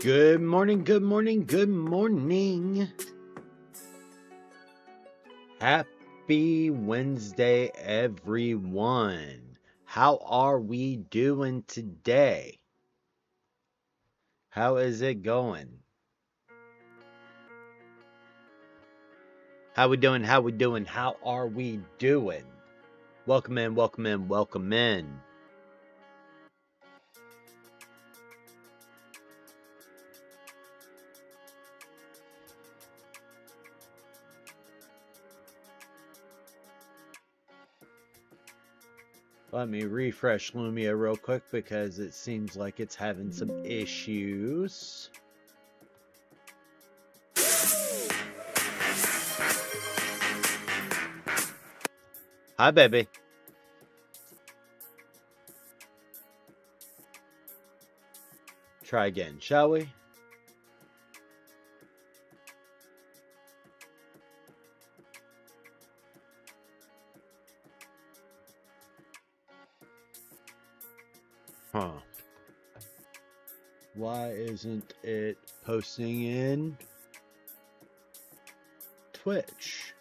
Good morning, good morning, good morning. Happy Wednesday, everyone. How are we doing today? How is it going? How we doing? How we doing? How are we doing? Welcome in, welcome in, welcome in. Let me refresh Lumia real quick because it seems like it's having some issues. Hi, baby. Try again, shall we? Huh. Why isn't it posting in Twitch?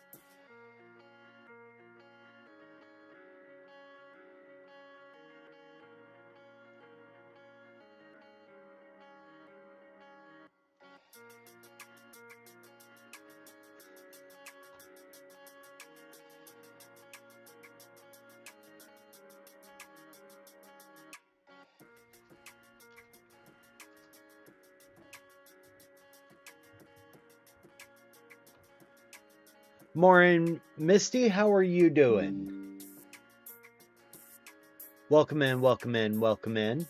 Maureen, Misty, how are you doing? Welcome in, welcome in, welcome in.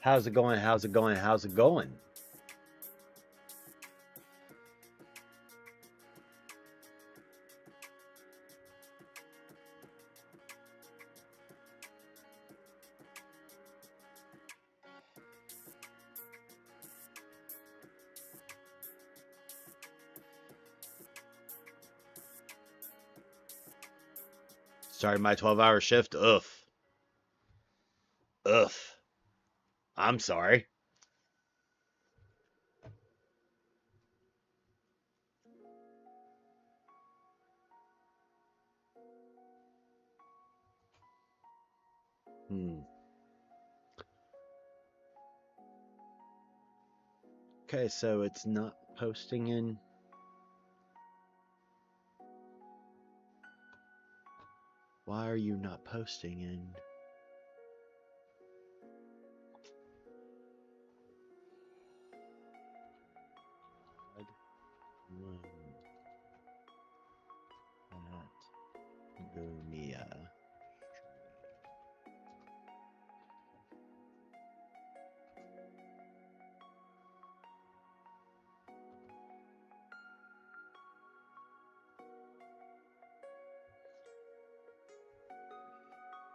How's it going? How's it going? How's it going? Started my 12-hour shift. Ugh. Ugh. I'm sorry. Okay, so it's not posting in. Why are you not posting in? Lumia.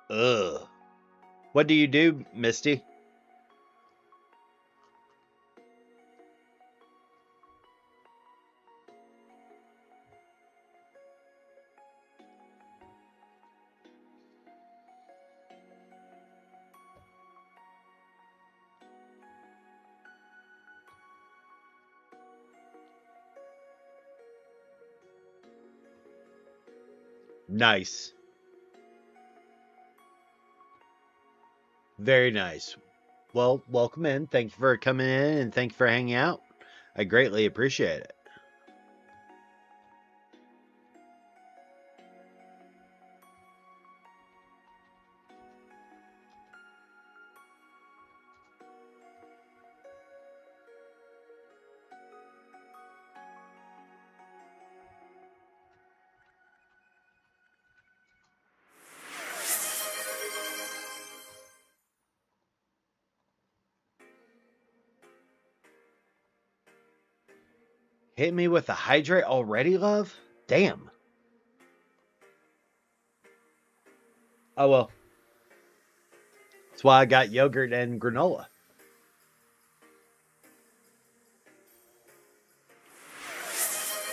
Ugh. What do you do, Misty? Nice. Very nice. Well, welcome in. Thank you for coming in and thank you for hanging out. I greatly appreciate it. Hit me with a hydrate already, love? Damn. Oh well. That's why I got yogurt and granola.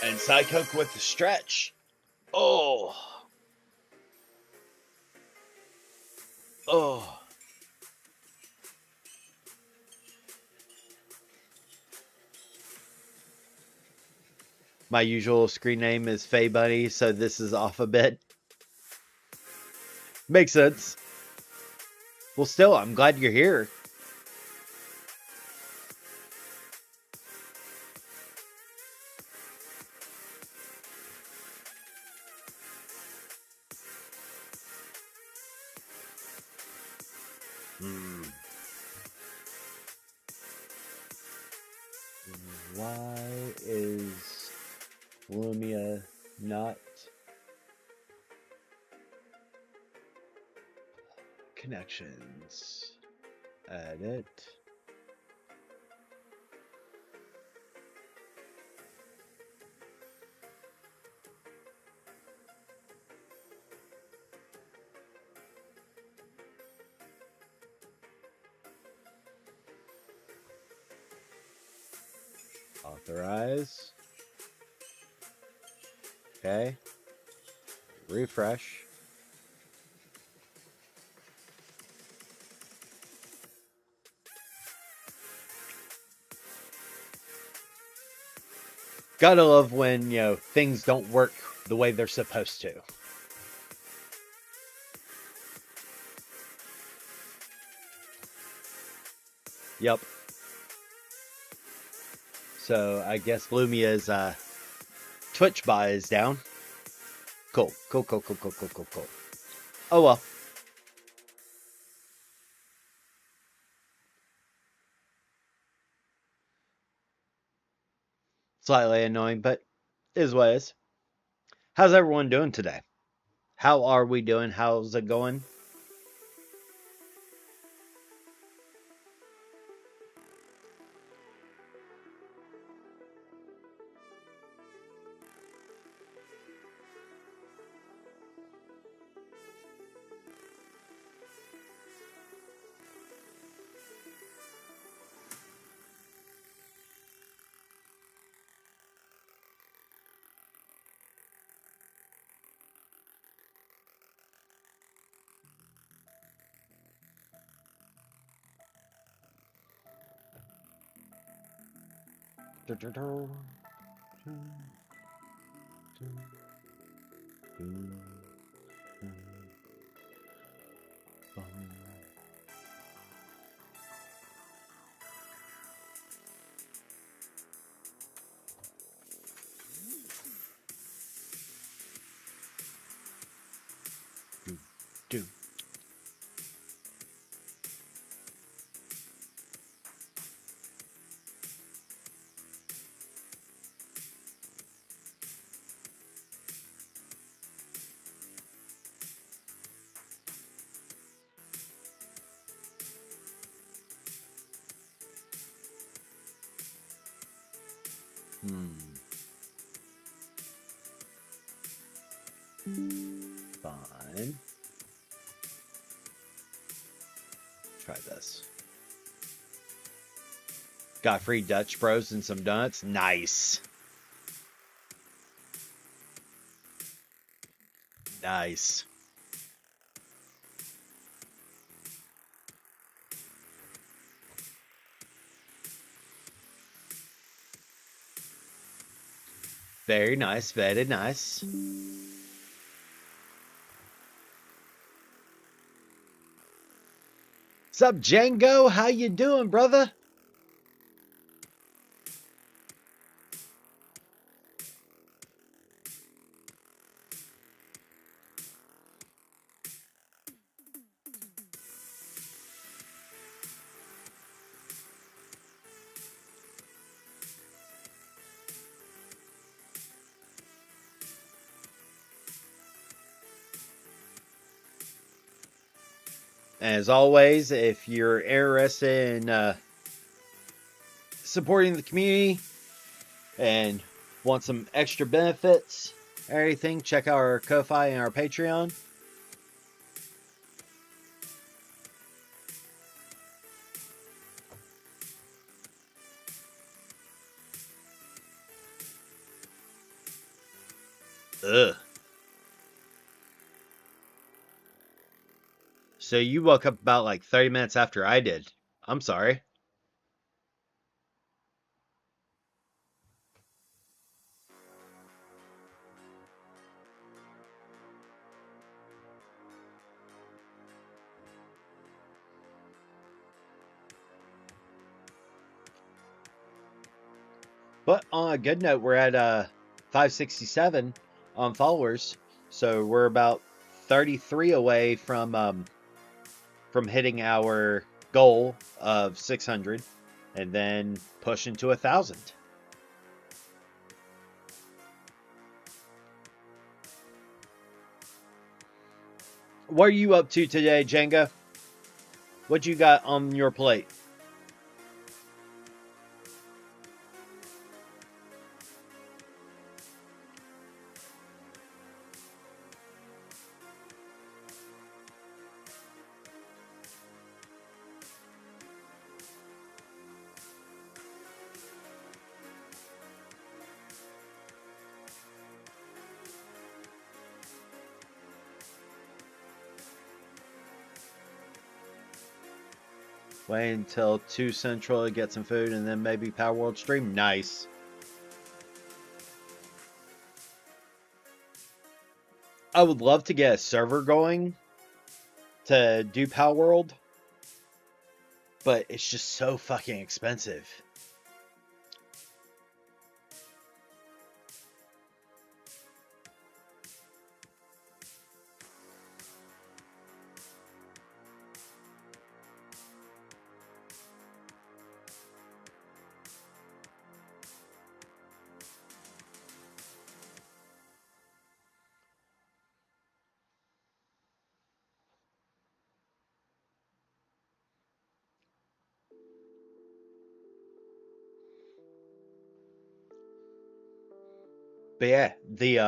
And side coke with the stretch. Oh. Oh. My usual screen name is Faye Bunny, so this is off a bit. Makes sense. Well, still, I'm glad you're here. Why is Lumia not connections? Edit. Authorize. Okay. Refresh. Gotta love when, things don't work the way they're supposed to. Yep. So I guess Lumia's Twitch bot is down. Cool. Cool. Oh well. Slightly annoying, but is what it is. How's everyone doing today? How are we doing? How's it going? Do. Fine. Try this. Got free Dutch Bros and some donuts. Nice. Nice. Very nice. Very nice. Sup, Django? How you doing, brother? As always, if you're interested in supporting the community and want some extra benefits, everything, check out our Ko-Fi and our Patreon. Ugh. So you woke up about like 30 minutes after I did. I'm sorry. But on a good note, we're at 567 on followers, so we're about 33 away from hitting our goal of 600, and then pushing to 1,000. What are you up to today, Jenga? What you got on your plate? Wait until 2 Central to get some food, and then maybe Power World stream. Nice. I would love to get a server going to do Power World, but it's just so fucking expensive. But yeah, the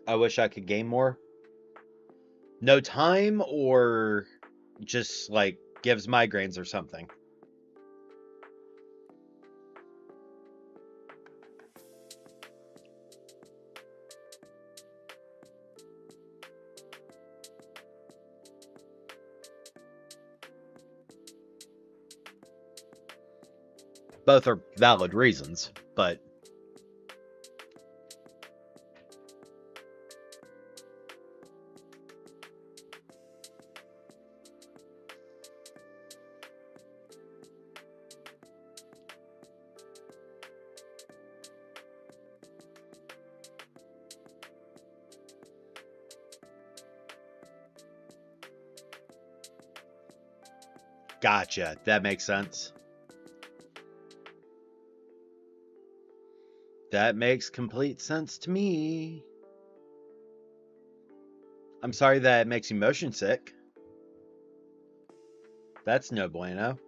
I wish I could game more. No time, or just like gives migraines or something. Both are valid reasons, but gotcha. That makes sense. That makes complete sense to me. I'm sorry that it makes you motion sick. That's no bueno.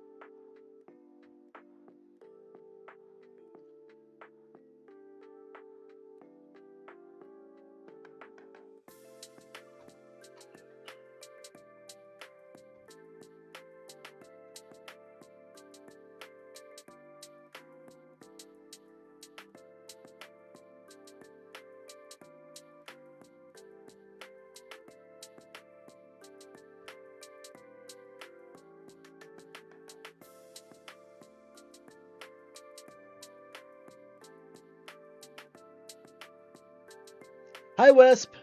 Hi, Wisp.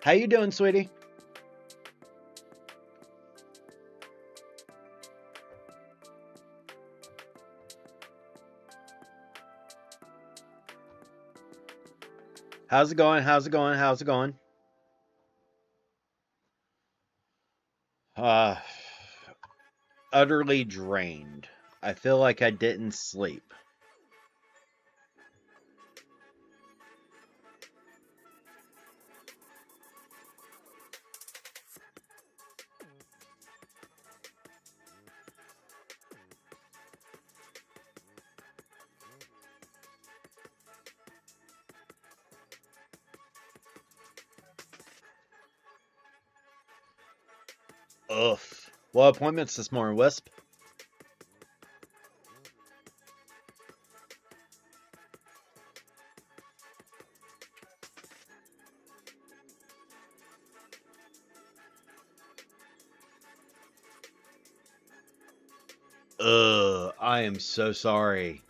How you doing, sweetie? How's it going? How's it going? How's it going? Uh, utterly drained. I feel like I didn't sleep. Ugh. What appointments this morning, Wisp? Ugh. I am so sorry.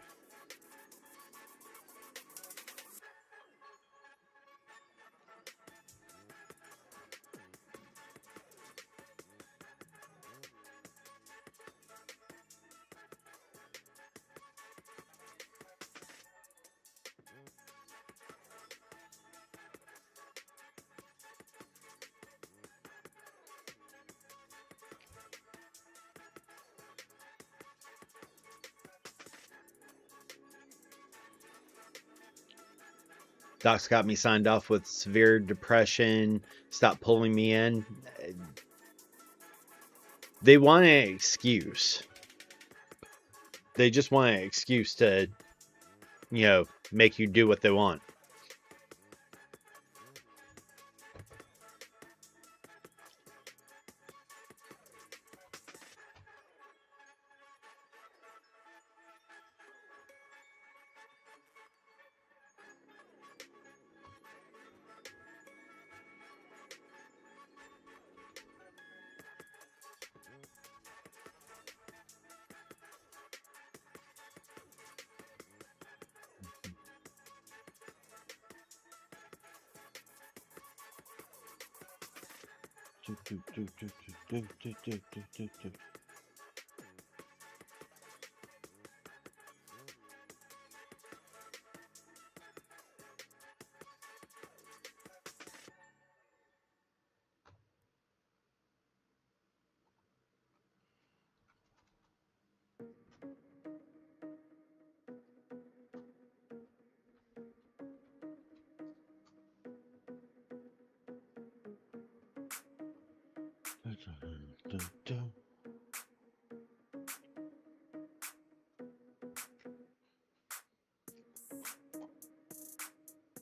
Doc's got me signed off with severe depression. Stop pulling me in. They want an excuse. They just want an excuse to, make you do what they want.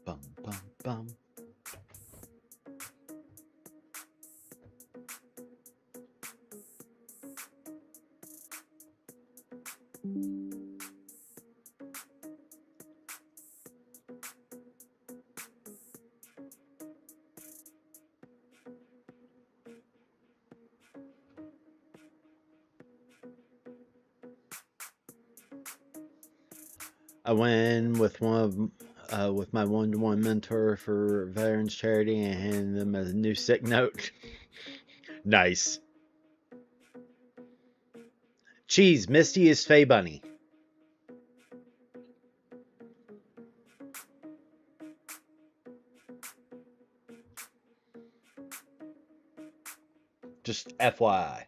Bum, bum, bum. I went with with my one-to-one mentor for veterans charity and handed them a new sick note. Nice. Cheese, Misty is Faye Bunny. Just FYI.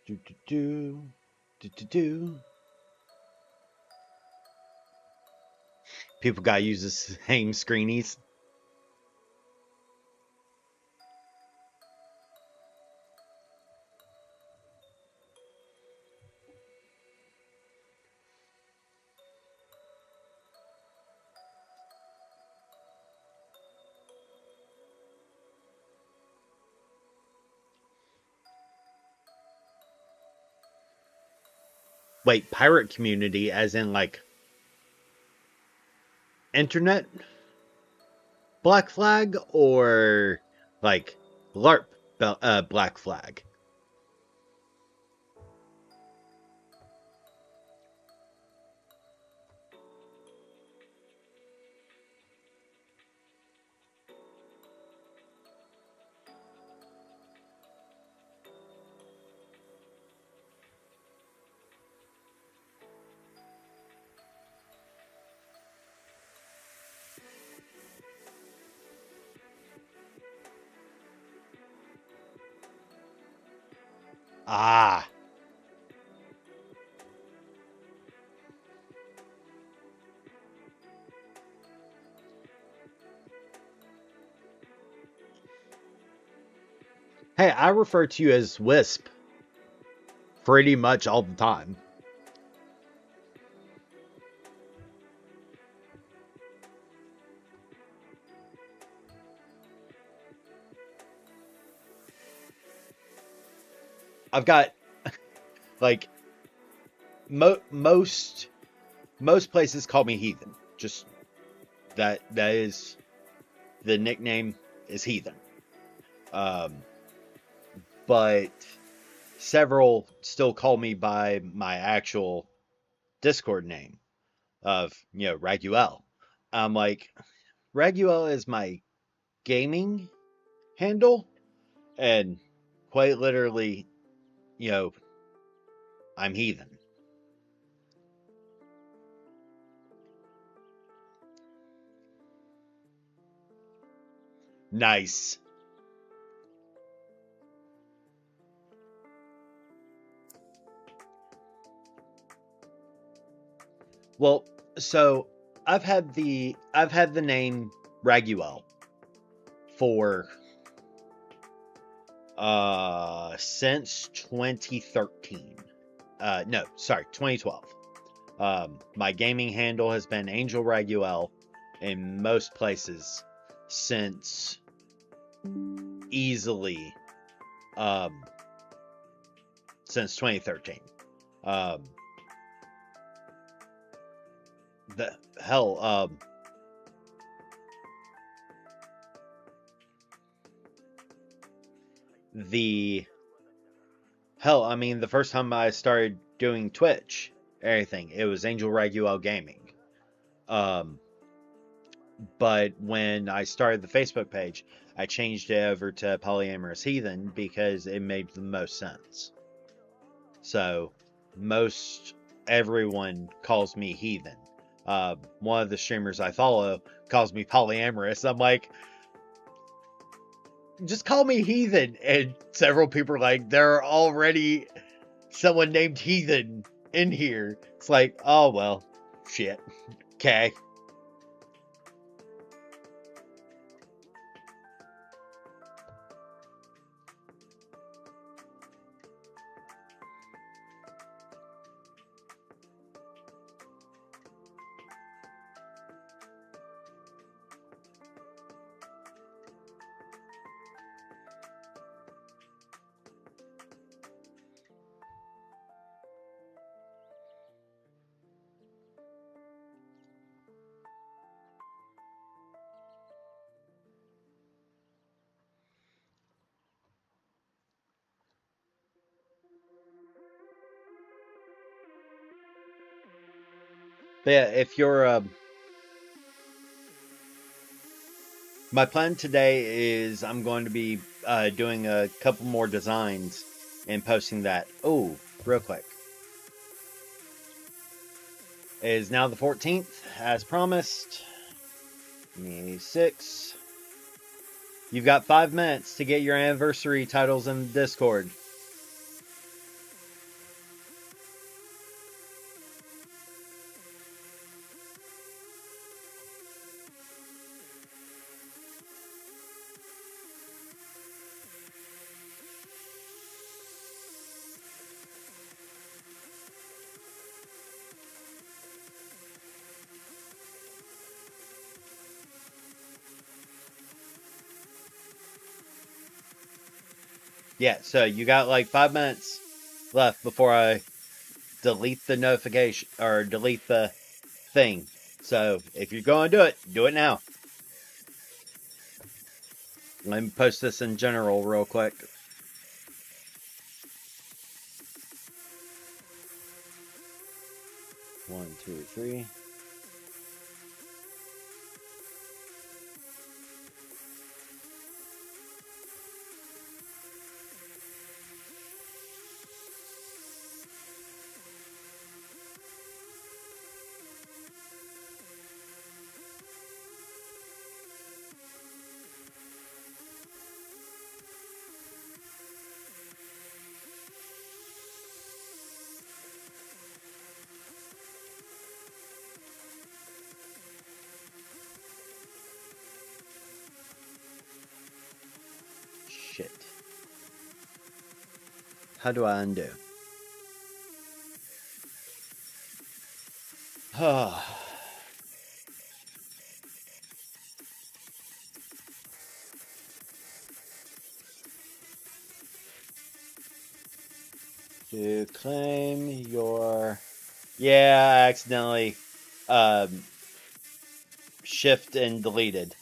Do do do do do do. People gotta use this hang screenies. Wait, pirate community as in like internet Black Flag or like LARP Black Flag? Ah. Hey, I refer to you as Wisp pretty much all the time. I've got like most places call me Heathen. Just that is the nickname is Heathen. Um, but several still call me by my actual Discord name of Raguel. I'm like, Raguel is my gaming handle, and quite literally, you know, I'm Heathen. Nice. Well, so I've had the name Raguel for since 2013. No, sorry, 2012. My gaming handle has been Angel Raguel in most places since easily um, since 2013. Um, the hell, the hell. I mean, the first time I started doing Twitch, everything it was Angel Raguel Gaming. Um, but when I started the Facebook page, I changed it over to Polyamorous Heathen because it made the most sense. So most everyone calls me Heathen. One of the streamers I follow calls me Polyamorous. I'm like, just call me Heathen. And several people are like, there are already someone named Heathen in here. It's like, oh, well, shit. Okay. But yeah, if you're my plan today is I'm going to be doing a couple more designs and posting that. Oh, real quick. It is now the 14th, as promised. Me 6. You've got 5 minutes to get your anniversary titles in the Discord. Yeah, so you got like 5 minutes left before I delete the notification or delete the thing. So if you're going to do it now. Let me post this in general real quick. One, two, three. Shit. How do I undo? To claim your Yeah, I accidentally um, shift and deleted.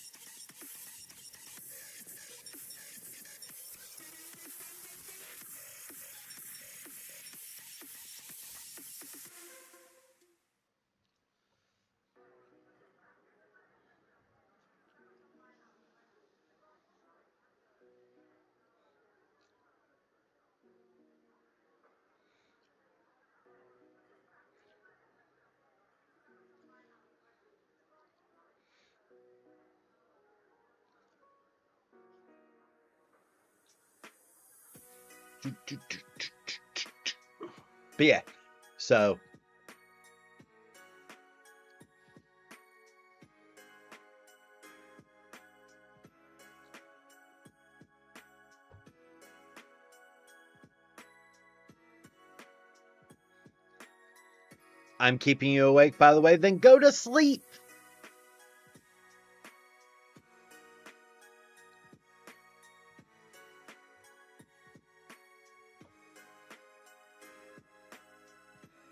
But yeah, so I'm keeping you awake, by the way. Then go to sleep.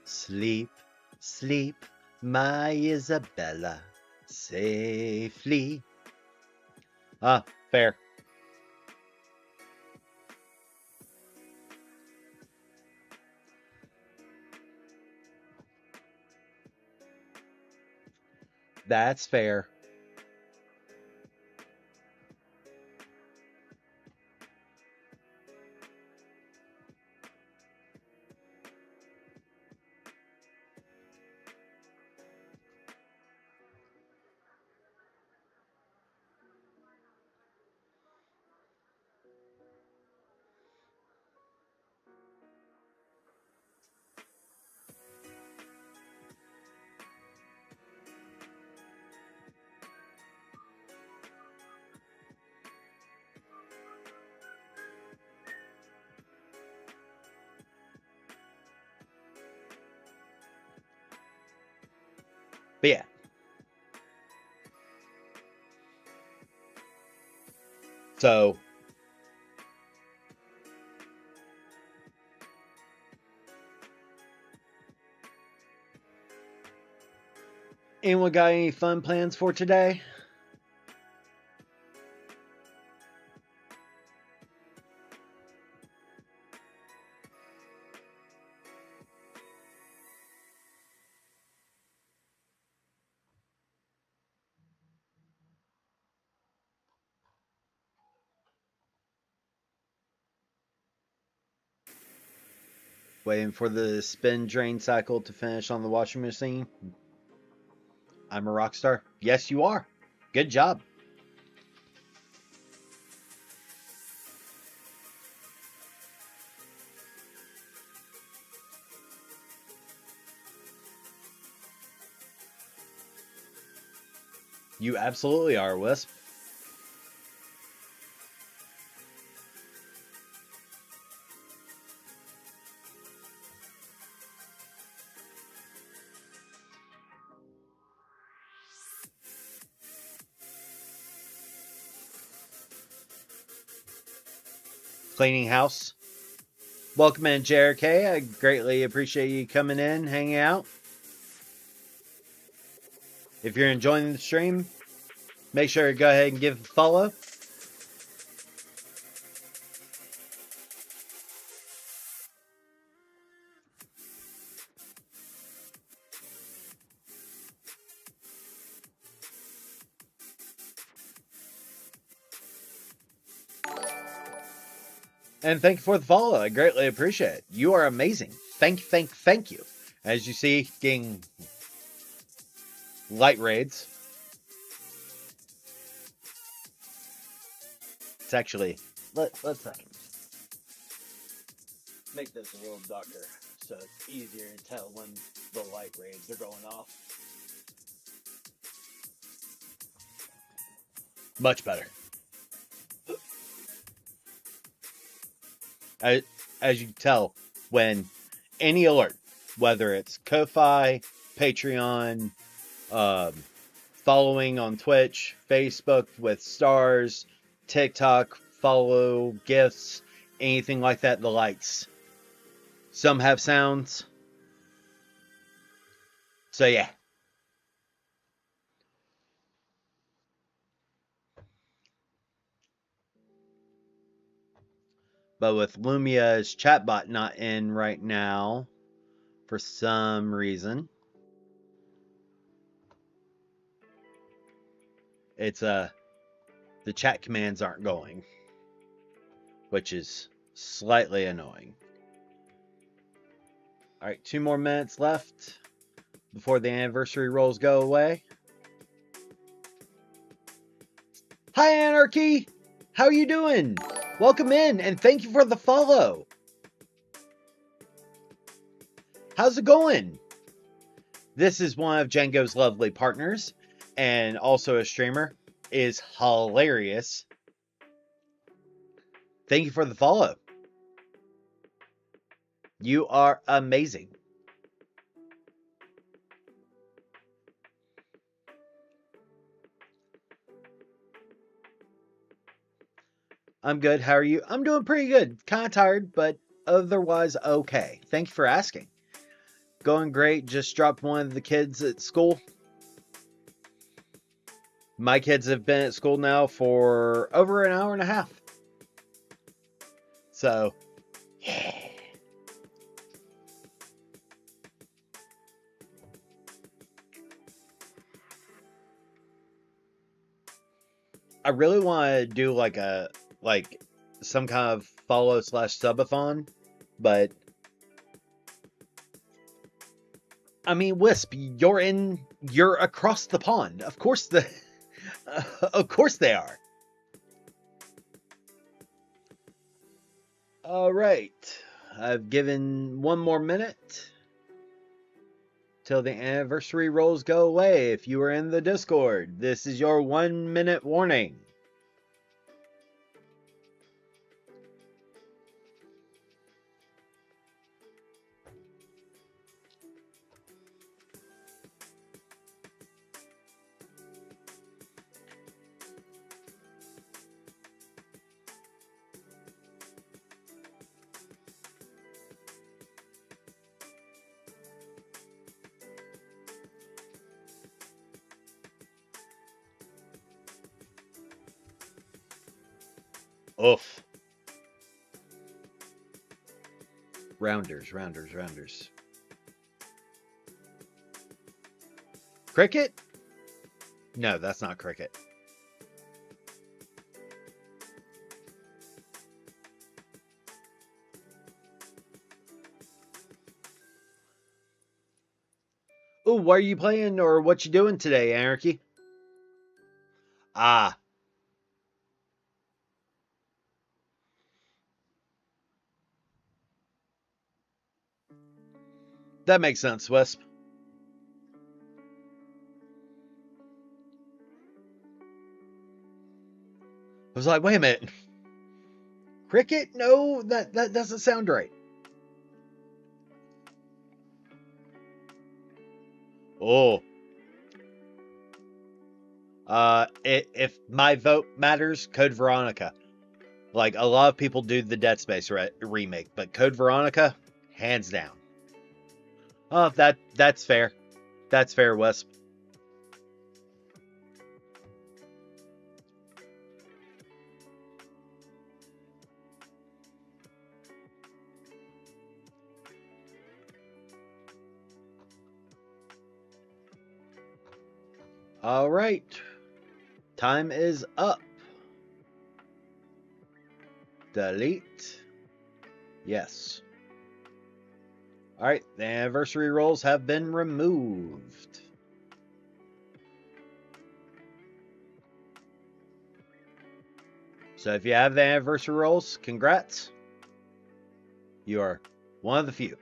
Sleep, sleep, my Isabella, safely. Ah, fair. That's fair. But yeah, so anyone got any fun plans for today? Waiting for the spin drain cycle to finish on the washing machine? I'm a rock star. Yes, you are. Good job. You absolutely are, Wisp. Cleaning house. Welcome in, JRK. I greatly appreciate you coming in, hanging out. If you're enjoying the stream, make sure to go ahead and give a follow. And thank you for the follow. I greatly appreciate it. You are amazing. Thank you. As you see, getting light raids. It's actually let's make this a little darker so it's easier to tell when the light raids are going off. Much better. As you can tell, when any alert, whether it's Ko-Fi, Patreon, um, following on Twitch, Facebook with stars, TikTok, follow, gifts, anything like that, the lights. Some have sounds. So yeah. But with Lumia's chatbot not in right now for some reason, it's the chat commands aren't going, which is slightly annoying. All right, 2 more minutes left before the anniversary rolls go away. Hi, Anarchy! How you doing? Welcome in, and thank you for the follow. How's it going? This is one of Django's lovely partners, and also a streamer. Is hilarious. Thank you for the follow. You are amazing. I'm good. How are you? I'm doing pretty good. Kind of tired, but otherwise okay. Thank you for asking. Going great. Just dropped one of the kids at school. My kids have been at school now for over an hour and a half. So, yeah. I really want to do like some kind of follow / subathon, but I mean, Wisp, you're across the pond. Of course of course they are. All right. I've given 1 more minute till the anniversary rolls go away. If you are in the Discord, this is your 1 minute warning. Oof. Rounders. Cricket? No, that's not cricket. Ooh, what are you playing or what you doing today, Anarchy? Ah. That makes sense, Wisp. I was like, wait a minute. Cricket? No, that doesn't sound right. Oh. If my vote matters, Code Veronica. Like, a lot of people do the Dead Space remake, but Code Veronica, hands down. Oh, that's fair. That's fair, Wisp. All right. Time is up. Delete. Yes. All right. The anniversary rolls have been removed. So if you have the anniversary rolls, congrats. You are one of the few.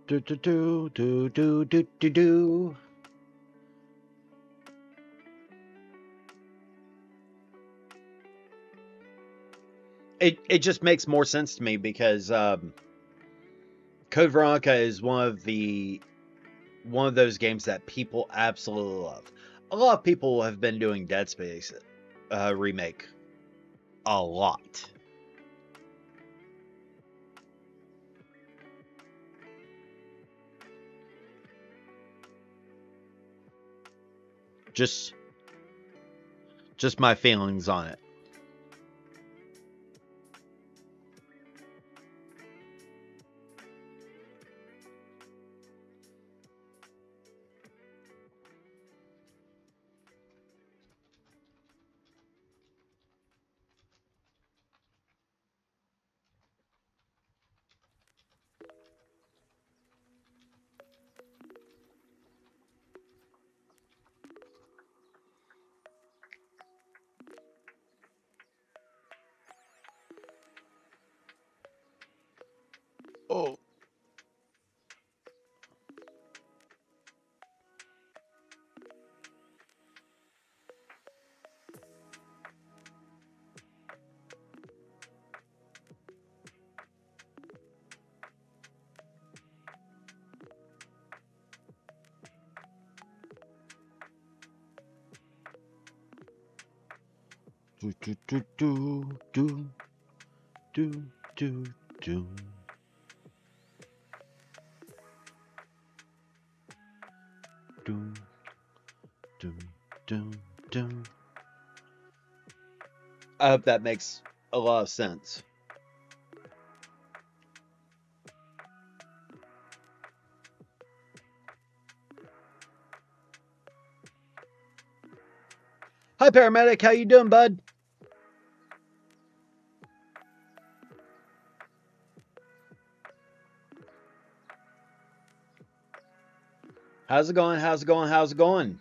Do do do do do do do do. It just makes more sense to me because Code Veronica is one of those games that people absolutely love. A lot of people have been doing Dead Space remake a lot. Just just my feelings on it. Oh. Do do do do do do do do. Do do do do. I hope that makes a lot of sense. Hi, paramedic. How you doing, bud? How's it going? How's it going? How's it going?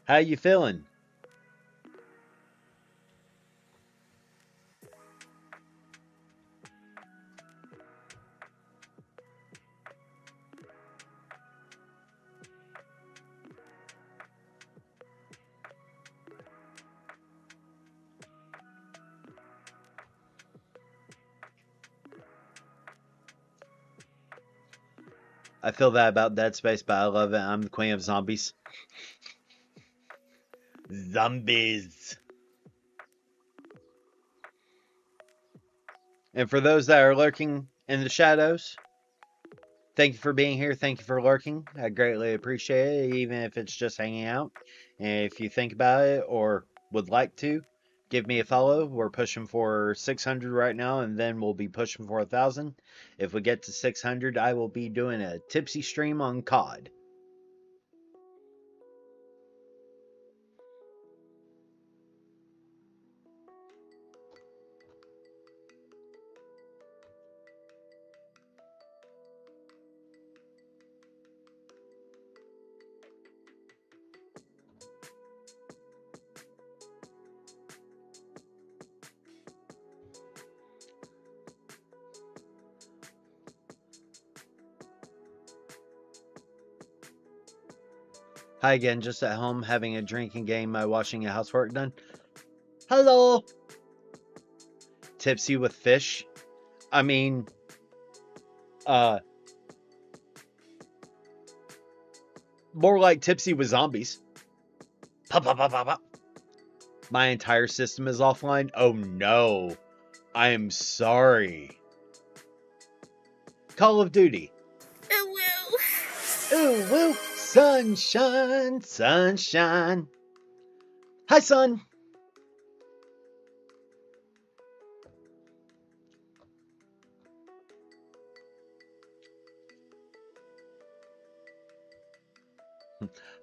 How you feeling? I feel that about Dead Space, but I love it. I'm the queen of zombies. Zombies. And for those that are lurking in the shadows, thank you for being here. Thank you for lurking. I greatly appreciate it, even if it's just hanging out. And if you think about it or would like to, give me a follow. We're pushing for 600 right now, and then we'll be pushing for 1,000. If we get to 600, I will be doing a tipsy stream on COD. Hi again, just at home having a drinking game by watching a housework done. Hello! Tipsy with fish. I mean, uh, more like tipsy with zombies. Pop, pop, pop, pop, pop. My entire system is offline. Oh no. I am sorry. Call of Duty. Ooh, woo. Ooh, woo. Sunshine, sunshine. Hi, sun.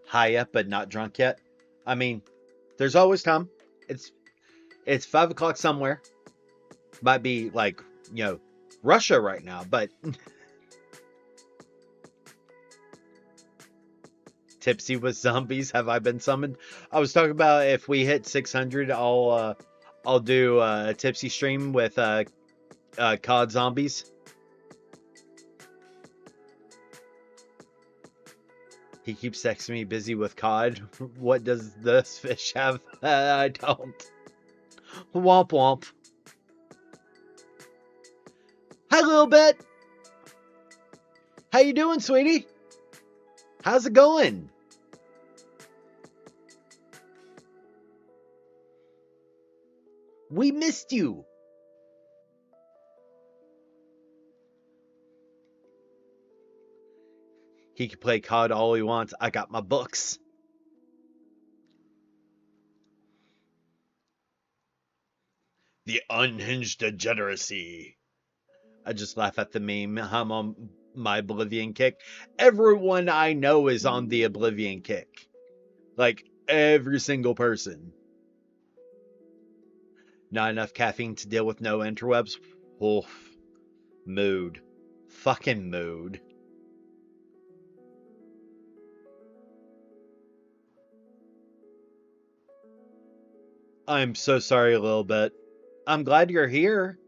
High up but not drunk yet. I mean, there's always time. It's it's 5 o'clock somewhere. Might be like, Russia right now, but tipsy with zombies have I been summoned? I was talking about if we hit 600, I'll do a tipsy stream with COD zombies. He keeps texting me busy with COD. What does this fish have? I don't. Womp womp. Hi, little bit. How you doing, sweetie? How's it going? We missed you. He can play COD all he wants. I got my books. The unhinged degeneracy. I just laugh at the meme. I'm on my Oblivion kick. Everyone I know is on the Oblivion kick. Like, every single person. Not enough caffeine to deal with no interwebs. Oof. Mood. Fucking mood. I'm so sorry a little bit. I'm glad you're here.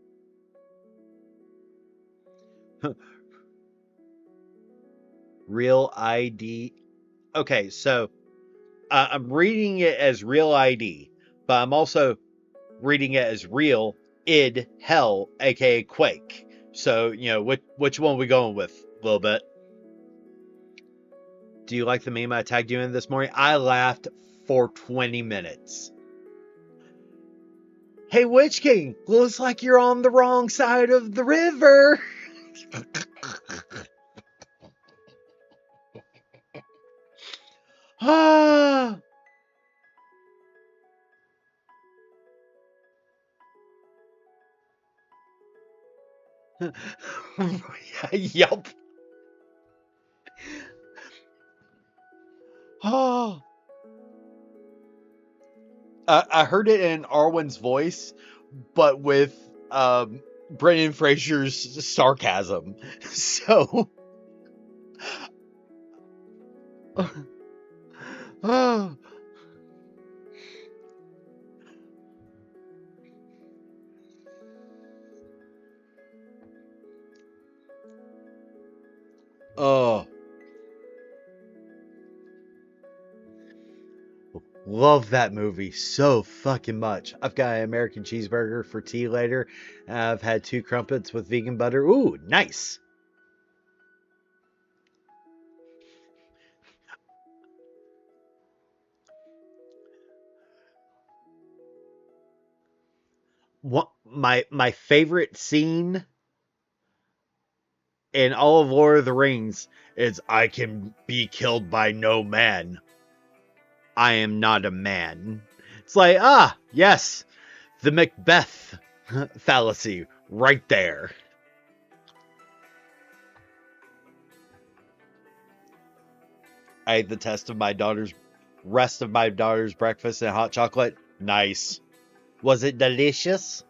Real ID. Okay, so I'm reading it as real ID, but I'm also reading it as real id hell, aka Quake. So, which one are we going with a little bit? Do you like the meme I tagged you in this morning? I laughed for 20 minutes. Hey, Witch King, looks like you're on the wrong side of the river. Ah. Yup. Oh. I heard it in Arwen's voice, but with Brendan Fraser's sarcasm. So. Oh. Oh. Love that movie so fucking much. I've got an American cheeseburger for tea later. I've had 2 crumpets with vegan butter. Ooh, nice. What my favorite scene in all of Lord of the Rings is I can be killed by no man. I am not a man. It's like, yes, the Macbeth fallacy right there. I ate the rest of my daughter's breakfast and hot chocolate. Nice. Was it delicious?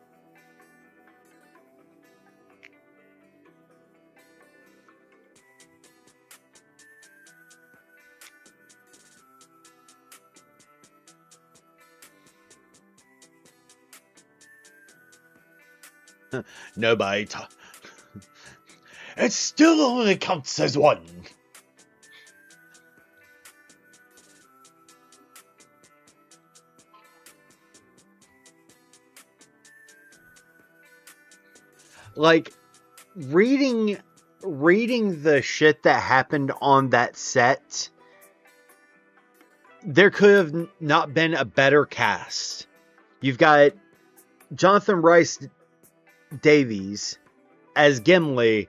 Nobody. It still only counts as one. Like, reading the shit that happened on that set, there could have not been a better cast. You've got Jonathan Rhys Davies as Gimli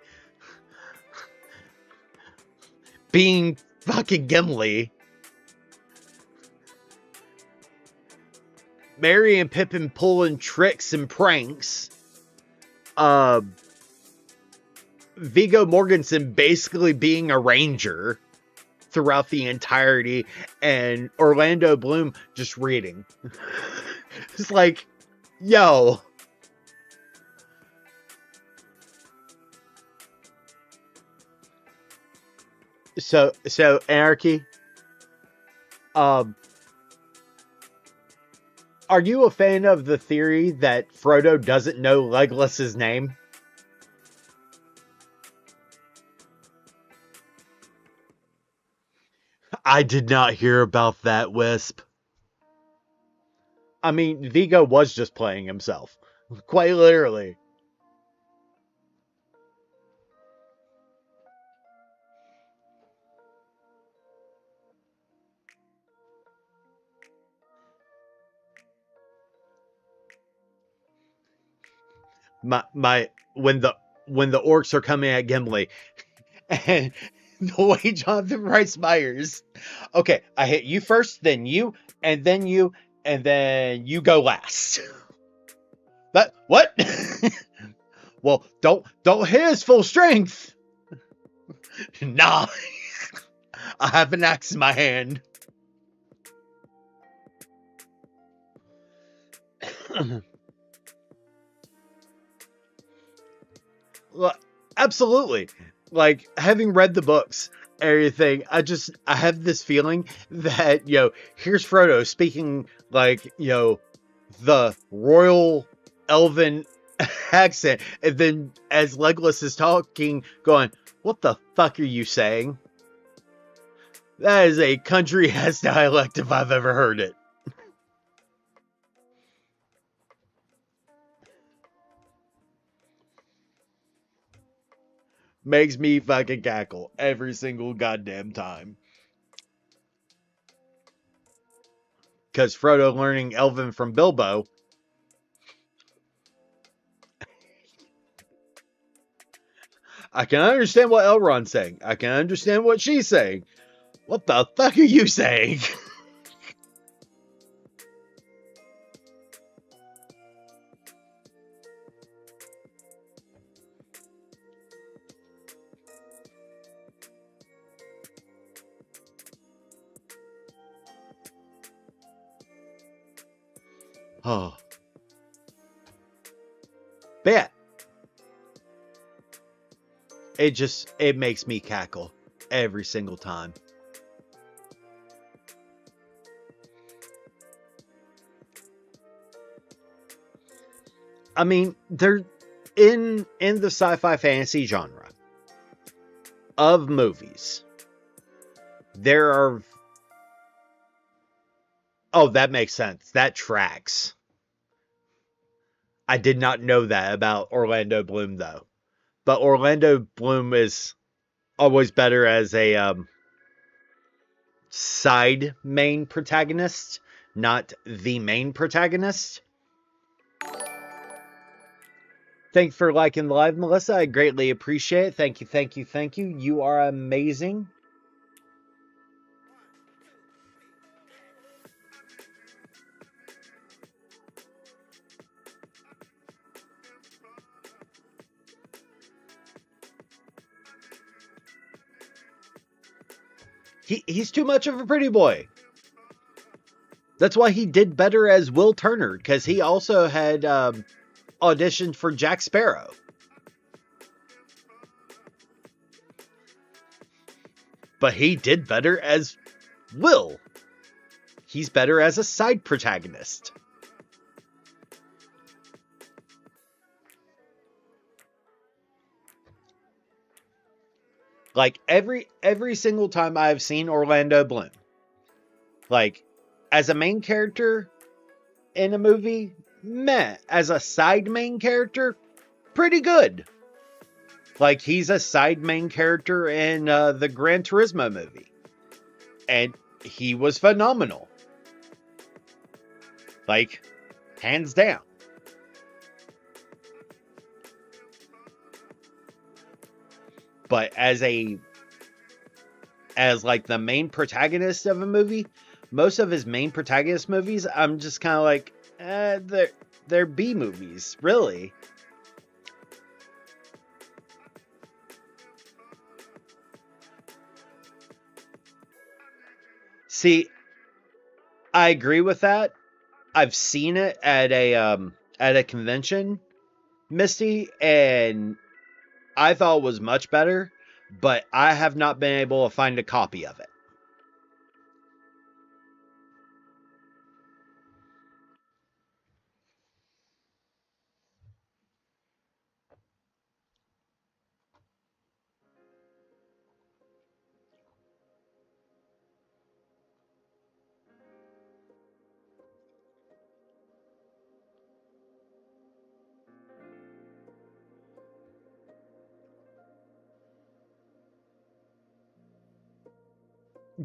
being fucking Gimli. Merry and Pippin pulling tricks and pranks. Viggo Mortensen basically being a ranger throughout the entirety, and Orlando Bloom just reading. It's like, yo. So Anarchy, Um, are you a fan of the theory that Frodo doesn't know Legolas's name? I did not hear about that, Wisp. I mean, Vigo was just playing himself. Quite literally. My when the orcs are coming at Gimli and the way Jonathan Rice Myers. Okay, I hit you first, then you, and then you go last. That what? Well, don't hit his full strength. Nah, I have an axe in my hand. Well, absolutely. Like having read the books, everything, I have this feeling that, here's Frodo speaking like, the royal elven accent, and then as Legolas is talking, going, "What the fuck are you saying?" That is a country ass dialect if I've ever heard it. Makes me fucking cackle every single goddamn time. Because Frodo learning Elven from Bilbo. I can understand what Elrond's saying. I can understand what she's saying. What the fuck are you saying? Oh. But yeah, it makes me cackle every single time. I mean, they're in the sci-fi fantasy genre of movies. There are Oh, that makes sense. That tracks. I did not know that about Orlando Bloom though. But Orlando Bloom is always better as a side main protagonist, not the main protagonist. Thanks for liking the live, Melissa. I greatly appreciate it. Thank you, thank you, thank you. You are amazing. He's too much of a pretty boy. That's why he did better as Will Turner, because he also had auditioned for Jack Sparrow. But he did better as Will. He's better as a side protagonist. Like every single time I've seen Orlando Bloom, like as a main character in a movie, meh. As a side main character, pretty good. Like he's a side main character in the Gran Turismo movie, and he was phenomenal. Like hands down. But as like the main protagonist of a movie, most of his main protagonist movies, I'm just kind of like, they're B movies, really. See, I agree with that. I've seen it at a convention, Misty, and I thought it was much better, but I have not been able to find a copy of it.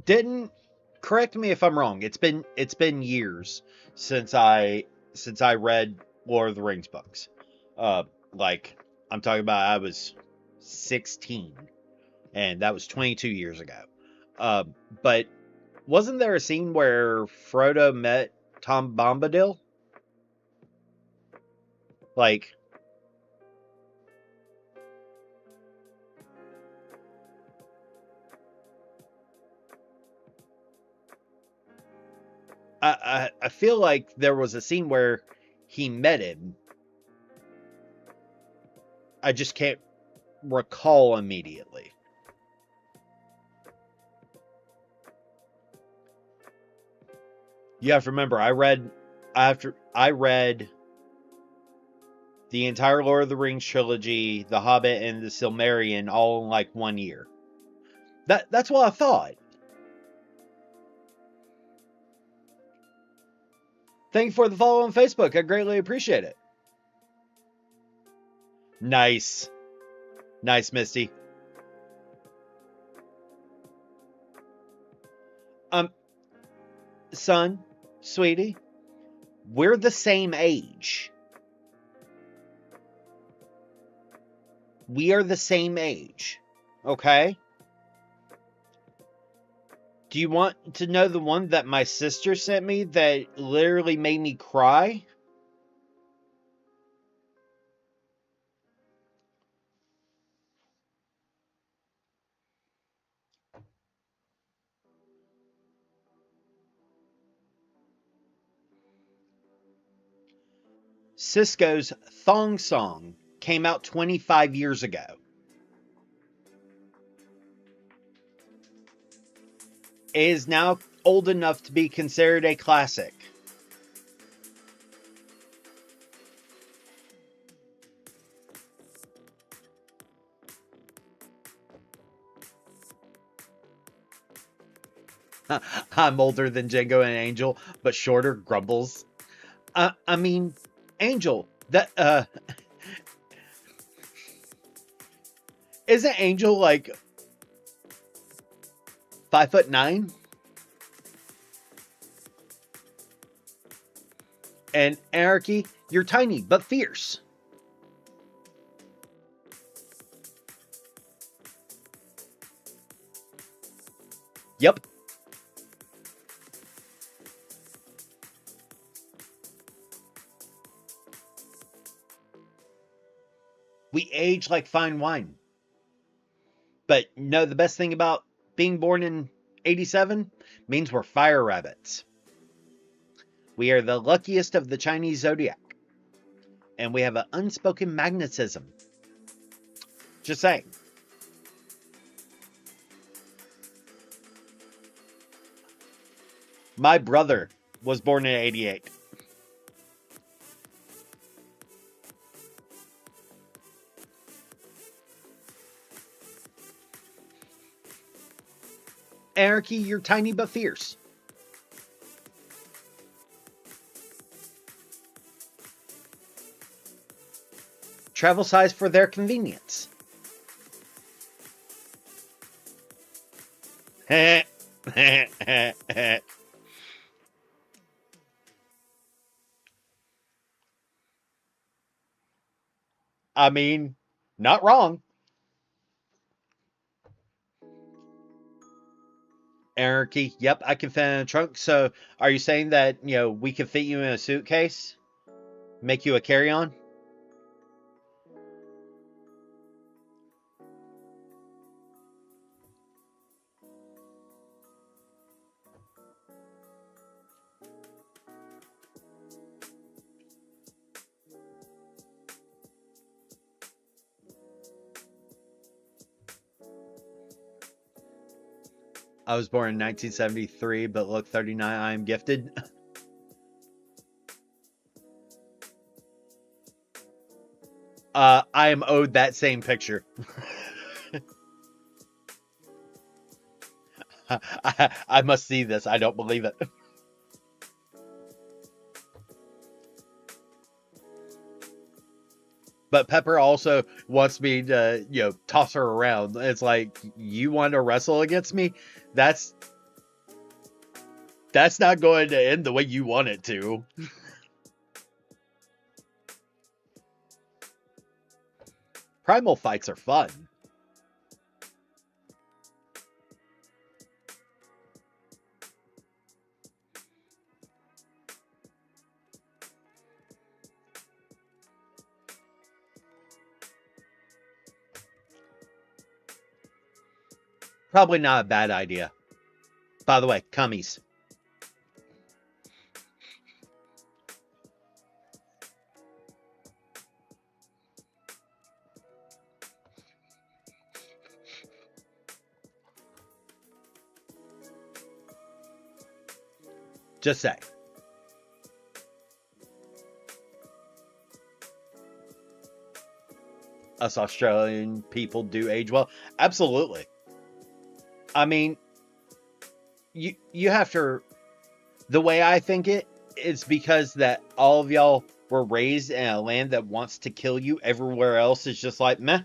didn't correct me if I'm wrong. It's been years since I read Lord of the Rings books. Uh, like I'm talking about, I was 16, and that was 22 years ago. But wasn't there a scene where Frodo met Tom Bombadil? Like, I feel like there was a scene where he met him. I just can't recall immediately. You have to remember, I read the entire Lord of the Rings trilogy, The Hobbit, and the Silmarillion all in like 1 year. That's what I thought. Thank you for the follow on Facebook. I greatly appreciate it. Nice. Nice, Misty. Um, son, sweetie, we're the same age. We are the same age. Okay? Do you want to know the one that my sister sent me that literally made me cry? Cisco's Thong Song came out 25 years ago. It is now old enough to be considered a classic. I'm older than Django and Angel, but shorter, grumbles. I mean, Angel, that isn't Angel like 5'9"? And Anarchy, you're tiny but fierce. Yep. We age like fine wine. But no, the best thing about being born in 87 means we're fire rabbits. We are the luckiest of the Chinese zodiac. And we have an unspoken magnetism. Just saying. My brother was born in 88. Anarchy, you're tiny but fierce. Travel size for their convenience. I mean, not wrong. Anarchy, yep, I can fit in a trunk. So, are you saying that, we can fit you in a suitcase? Make you a carry-on? I was born in 1973, but look 39, I am gifted. I am owed that same picture. I must see this. I don't believe it. But Pepper also wants me to, toss her around. It's like, you want to wrestle against me? That's That's not going to end the way you want it to. Primal fights are fun. Probably not a bad idea. By the way, cummies. Just say. Us Australian people do age well. Absolutely. I mean, you have to. The way I think it's because that all of y'all were raised in a land that wants to kill you. Everywhere else is just like meh.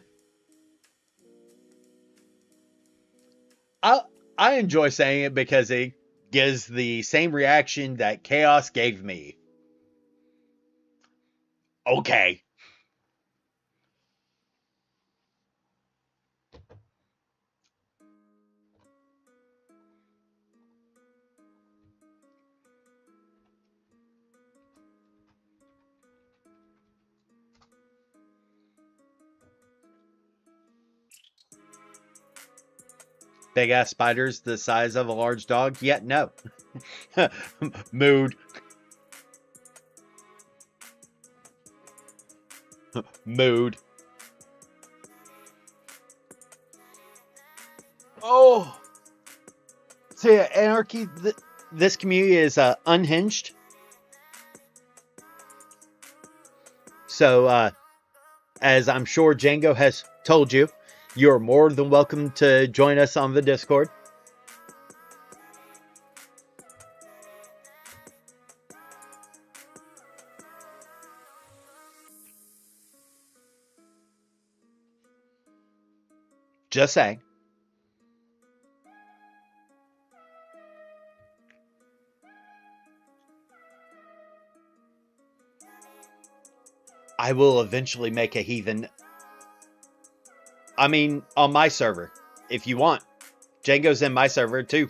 I I enjoy saying it because it gives the same reaction that chaos gave me. Okay. Big ass spiders the size of a large dog? Yet no. Mood. Mood. Oh. So yeah, anarchy. This community is unhinged. So as I'm sure Django has told you, you're more than welcome to join us on the Discord. Just saying. I will eventually make a heathen. I mean, on my server, if you want. Django's in my server too.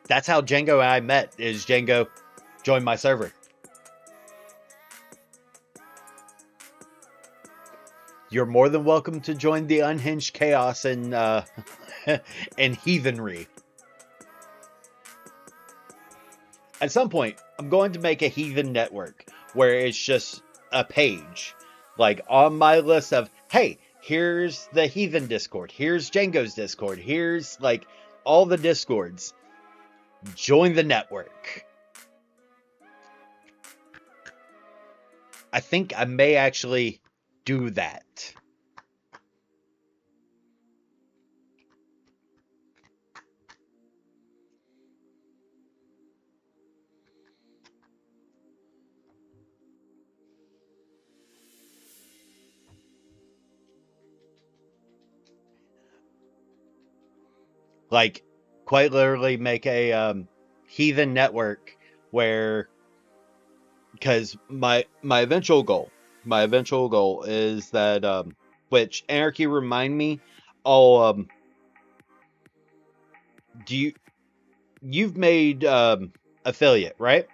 That's how Django and I met. Is Django joined my server. You're more than welcome to join the unhinged chaos and and heathenry. At some point, I'm going to make a heathen network where it's just a page, like on my list of, hey, here's the heathen Discord, here's Django's Discord, here's like all the Discords. Join the network. I think I may actually do that. Like, quite literally make a heathen network where, because my eventual goal is that which anarchy remind me, I'll do you've made affiliate, right?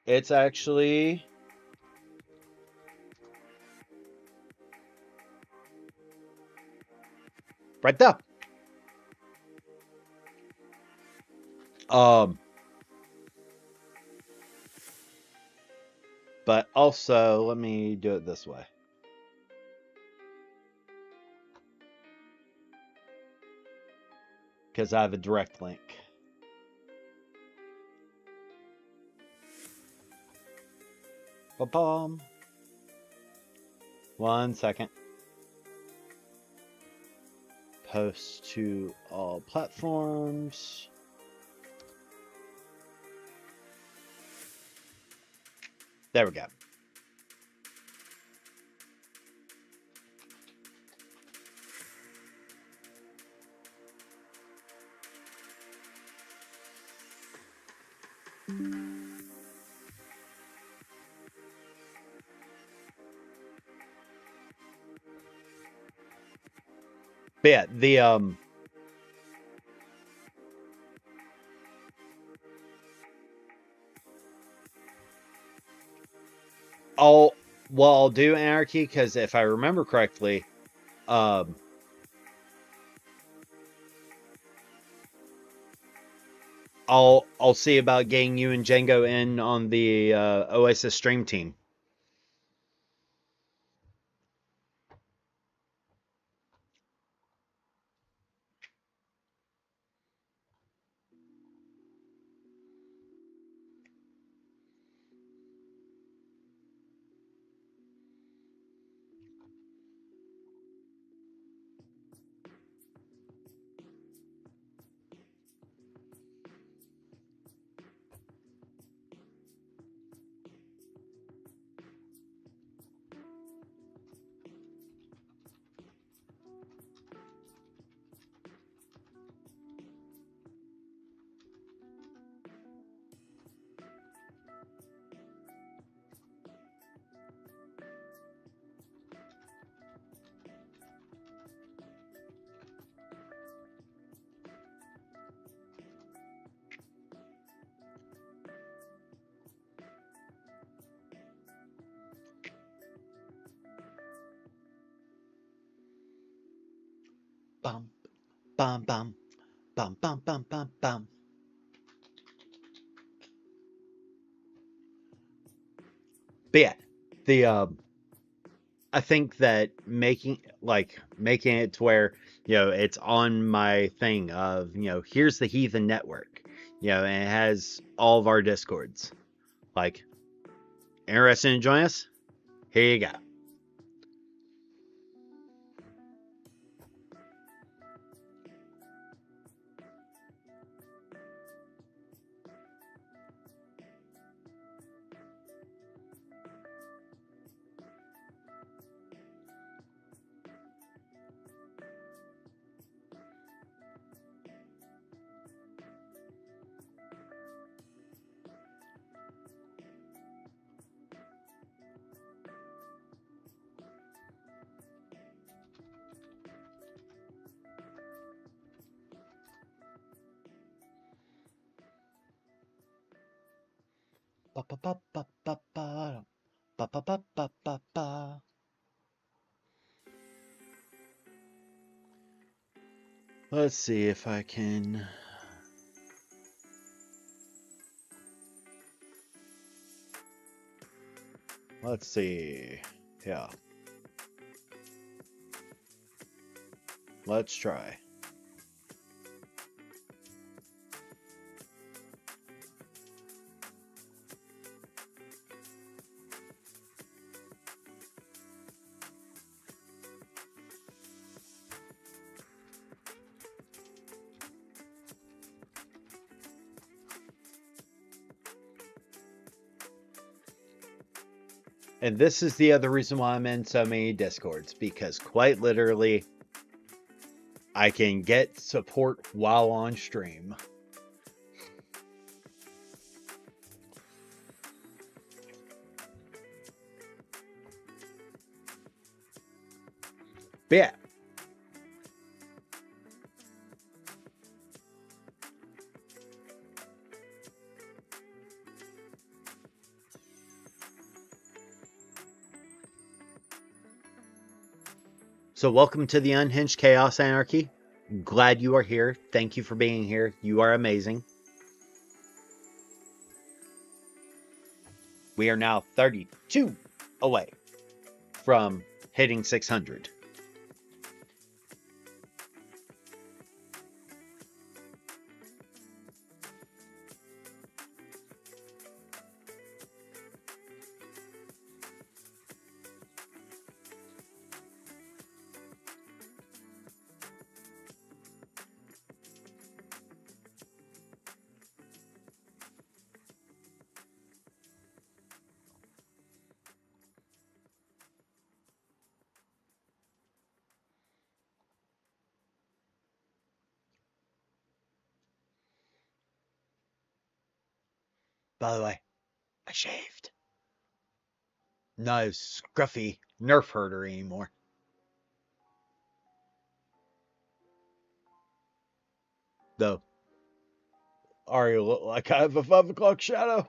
It's actually right there. Um, but also let me do it this way because I have a direct link. Ba-bum. 1 second. Post to all platforms. There we go. But yeah, the I'll well I'll do anarchy because if I remember correctly, um I'll see about getting you and Django in on the Oasis stream team. Bum bum bum bum bum bum bum bum. But yeah, the I think that making it to where it's on my thing of here's the Heathen Network, and it has all of our discords. Like, interested in join us? Here you go. Ba ba ba ba ba ba ba ba ba ba ba ba. Let's see if I can. Let's see. Yeah. Let's try. And this is the other reason why I'm in so many discords, because quite literally I can get support while on stream. But yeah. So welcome to the Unhinged Chaos Anarchy. Glad you are here. Thank you for being here. You are amazing. We are now 32 away from hitting 600. By the way, I shaved. Not a scruffy Nerf herder anymore. Though, already look like I have a 5 o'clock shadow.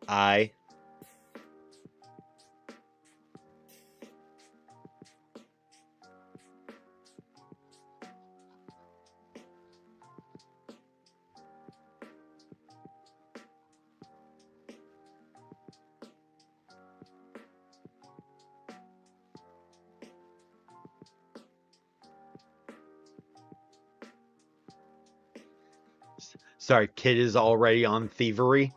I Sorry, kid is already on thievery.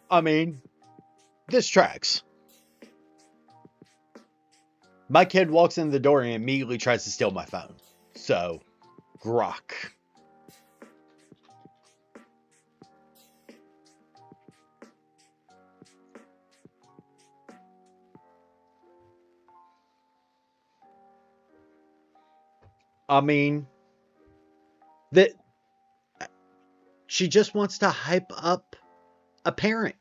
I mean, this tracks. My kid walks in the door and immediately tries to steal my phone. So, grok. I mean, that she just wants to hype up a parent.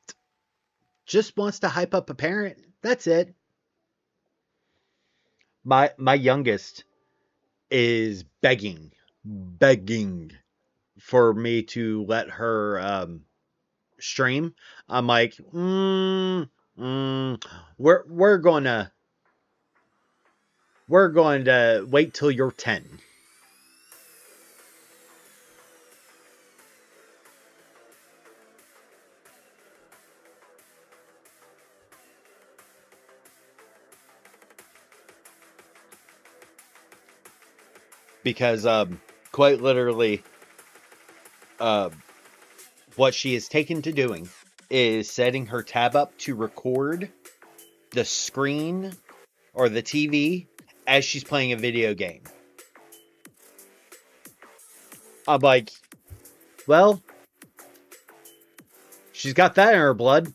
Just wants to hype up a parent. That's it. My youngest is begging for me to let her stream. I'm like, we're going to wait till you're 10. Because quite literally, what she is taken to doing is setting her tab up to record the screen or the TV as she's playing a video game. I'm like, well, she's got that in her blood.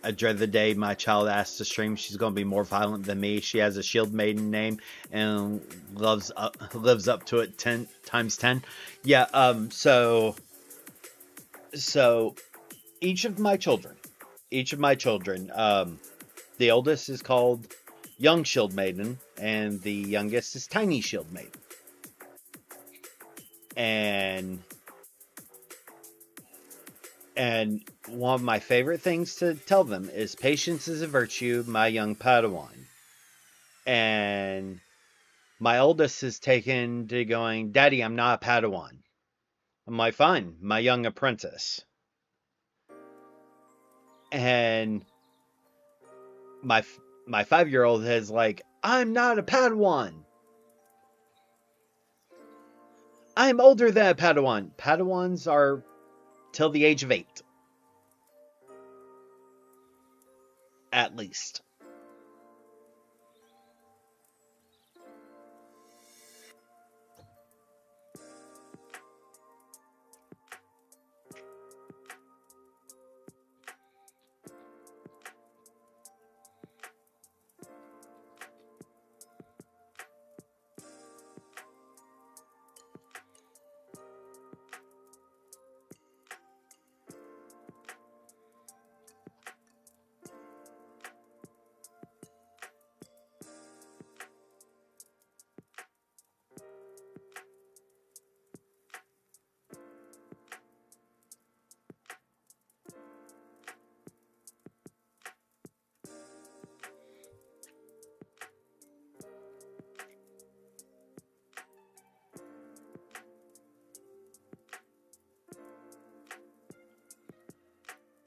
I dread the day my child asks to stream. She's going to be more violent than me. She has a shield maiden name and lives up to it 10 times 10. Yeah. So each of my children, the oldest is called Young Shield Maiden, and the youngest is Tiny Shield Maiden. And one of my favorite things to tell them is patience is a virtue, my young Padawan. And my oldest is taken to going, Daddy, I'm not a Padawan. I'm like, fine, my young apprentice. And my 5-year-old is like, I'm not a Padawan. I'm older than a Padawan. Padawans are till the age of 8. At least.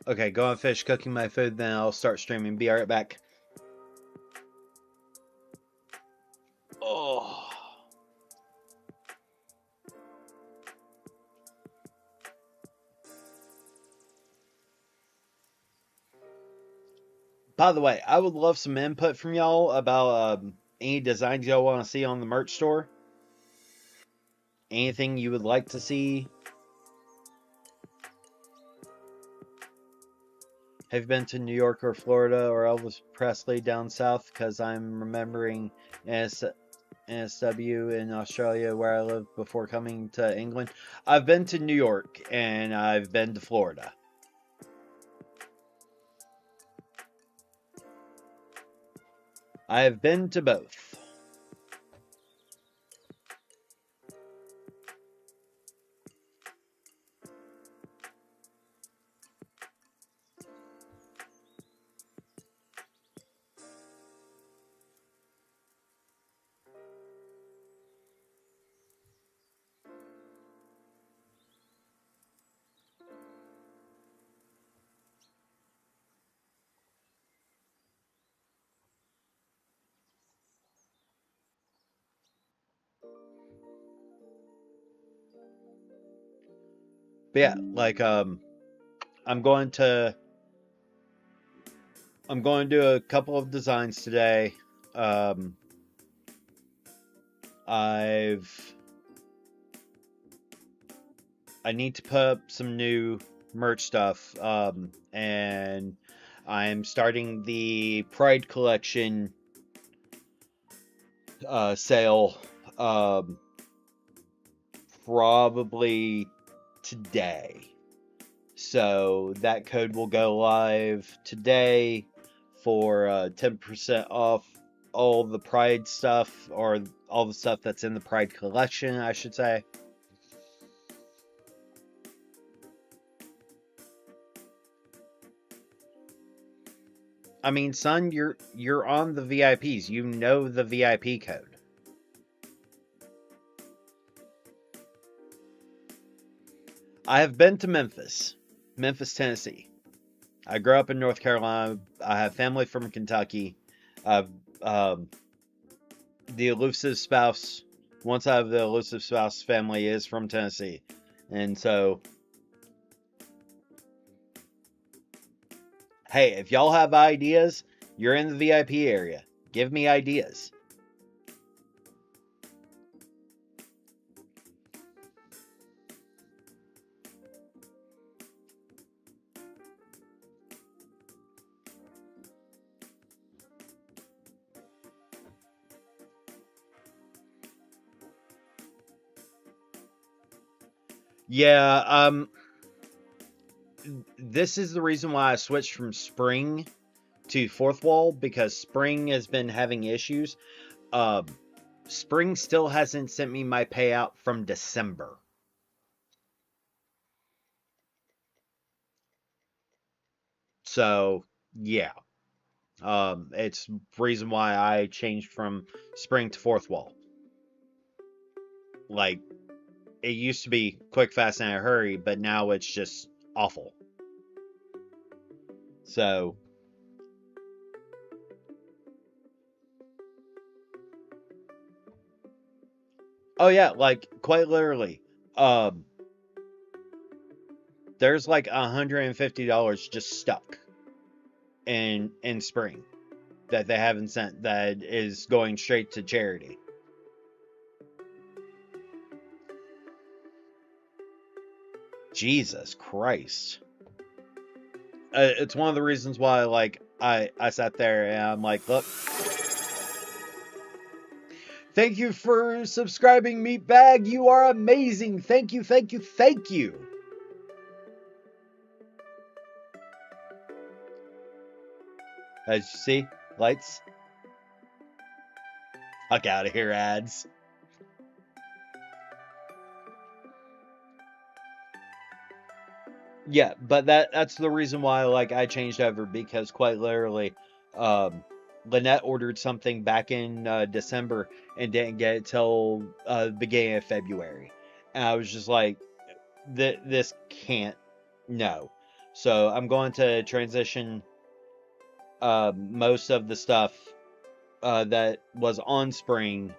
Okay, go and finish cooking my food, then I'll start streaming. Be right back. Oh. By the way, I would love some input from y'all about any designs y'all want to see on the merch store. Anything you would like to see. Have you been to New York or Florida or Elvis Presley down south? Because I'm remembering NSW in Australia where I lived before coming to England. I've been to New York and I've been to Florida. I have been to both. But yeah, like I'm going to do a couple of designs today. Um, I need to put up some new merch stuff, and I'm starting the Pride collection sale probably today. So that code will go live today for 10% off all the Pride stuff, or all the stuff that's in the Pride collection, I should say. I mean, son, you're on the VIPs. You know the VIP code. I have been to Memphis, Tennessee. I grew up in North Carolina. I have family from Kentucky. I've the elusive spouse. Once I have the elusive spouse family is from Tennessee, and so hey, if y'all have ideas, you're in the VIP area. Give me ideas. Yeah, this is the reason why I switched from spring to fourth wall, because spring has been having issues. Um, Spring still hasn't sent me my payout from December. So, yeah. It's reason why I changed from spring to fourth wall. Like, it used to be quick, fast, and in a hurry, but now it's just awful. So, oh yeah, like quite literally, um, there's like $150 just stuck in spring that they haven't sent, that is going straight to charity. Jesus Christ. It's one of the reasons why, like, I sat there and I'm like, look, thank you for subscribing, Meatbag. You are amazing. Thank you, thank you, thank you. As you see, lights. Fuck out of here, ads. Yeah, but that's the reason why, like, I changed over, because quite literally, um, Lynette ordered something back in December and didn't get it till beginning of February, and I was just like, this can't, no. So I'm going to transition most of the stuff that was on Spring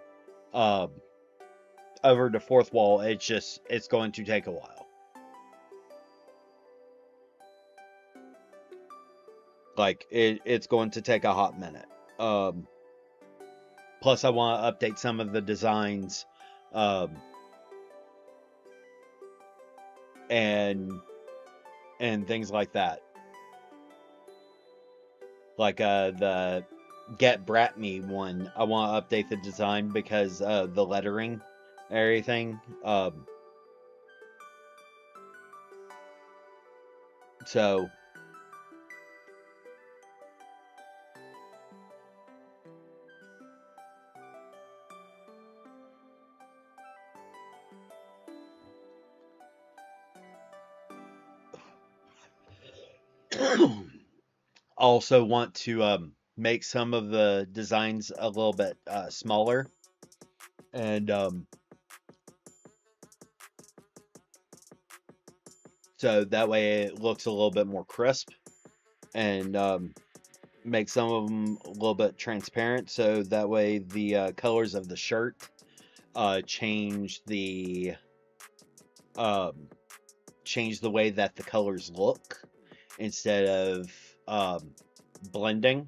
um, over to Fourth Wall. It's going to take a while. Like it's going to take a hot minute. Um, Plus, I want to update some of the designs, um, and things like that. Like the Get Brat Me one, I want to update the design because the lettering, and everything. So also want to make some of the designs a little bit smaller, and so that way it looks a little bit more crisp, and make some of them a little bit transparent, so that way the colors of the shirt change um, the way that the colors look instead of blending.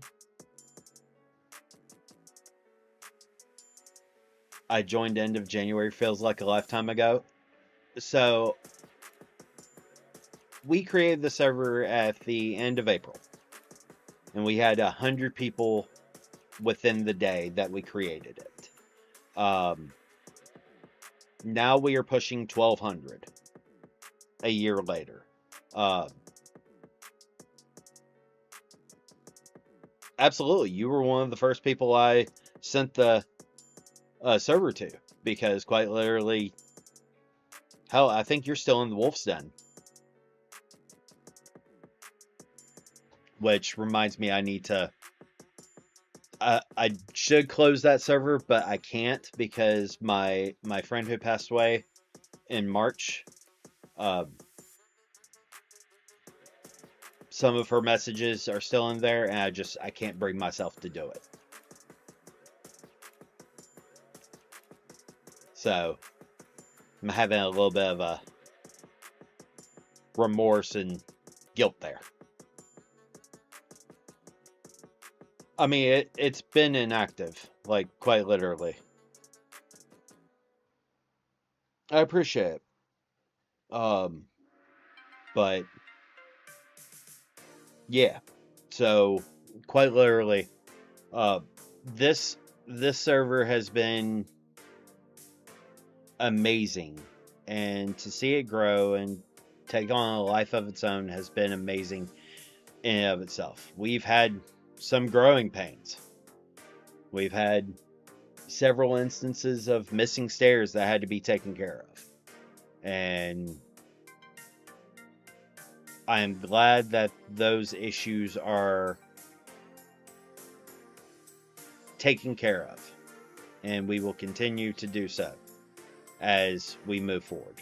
I joined end of January, feels like a lifetime ago. So we created the server at the end of April, and we had 100 people within the day that we created it. Now we are pushing 1,200 a year later. Absolutely, you were one of the first people I sent the server to, because quite literally, hell, I think you're still in the Wolf's Den. Which reminds me, I need to. I should close that server, but I can't because my friend who passed away in March, um, some of her messages are still in there, and I can't bring myself to do it. So I'm having a little bit of a remorse and guilt there. I mean, it's been inactive, like quite literally. I appreciate it. Um, but yeah, so quite literally, uh, this this server has been amazing, and to see it grow and take on a life of its own has been amazing in and of itself. We've had some growing pains. We've had several instances of missing stairs that had to be taken care of. And I am glad that those issues are taken care of. And we will continue to do so as we move forward.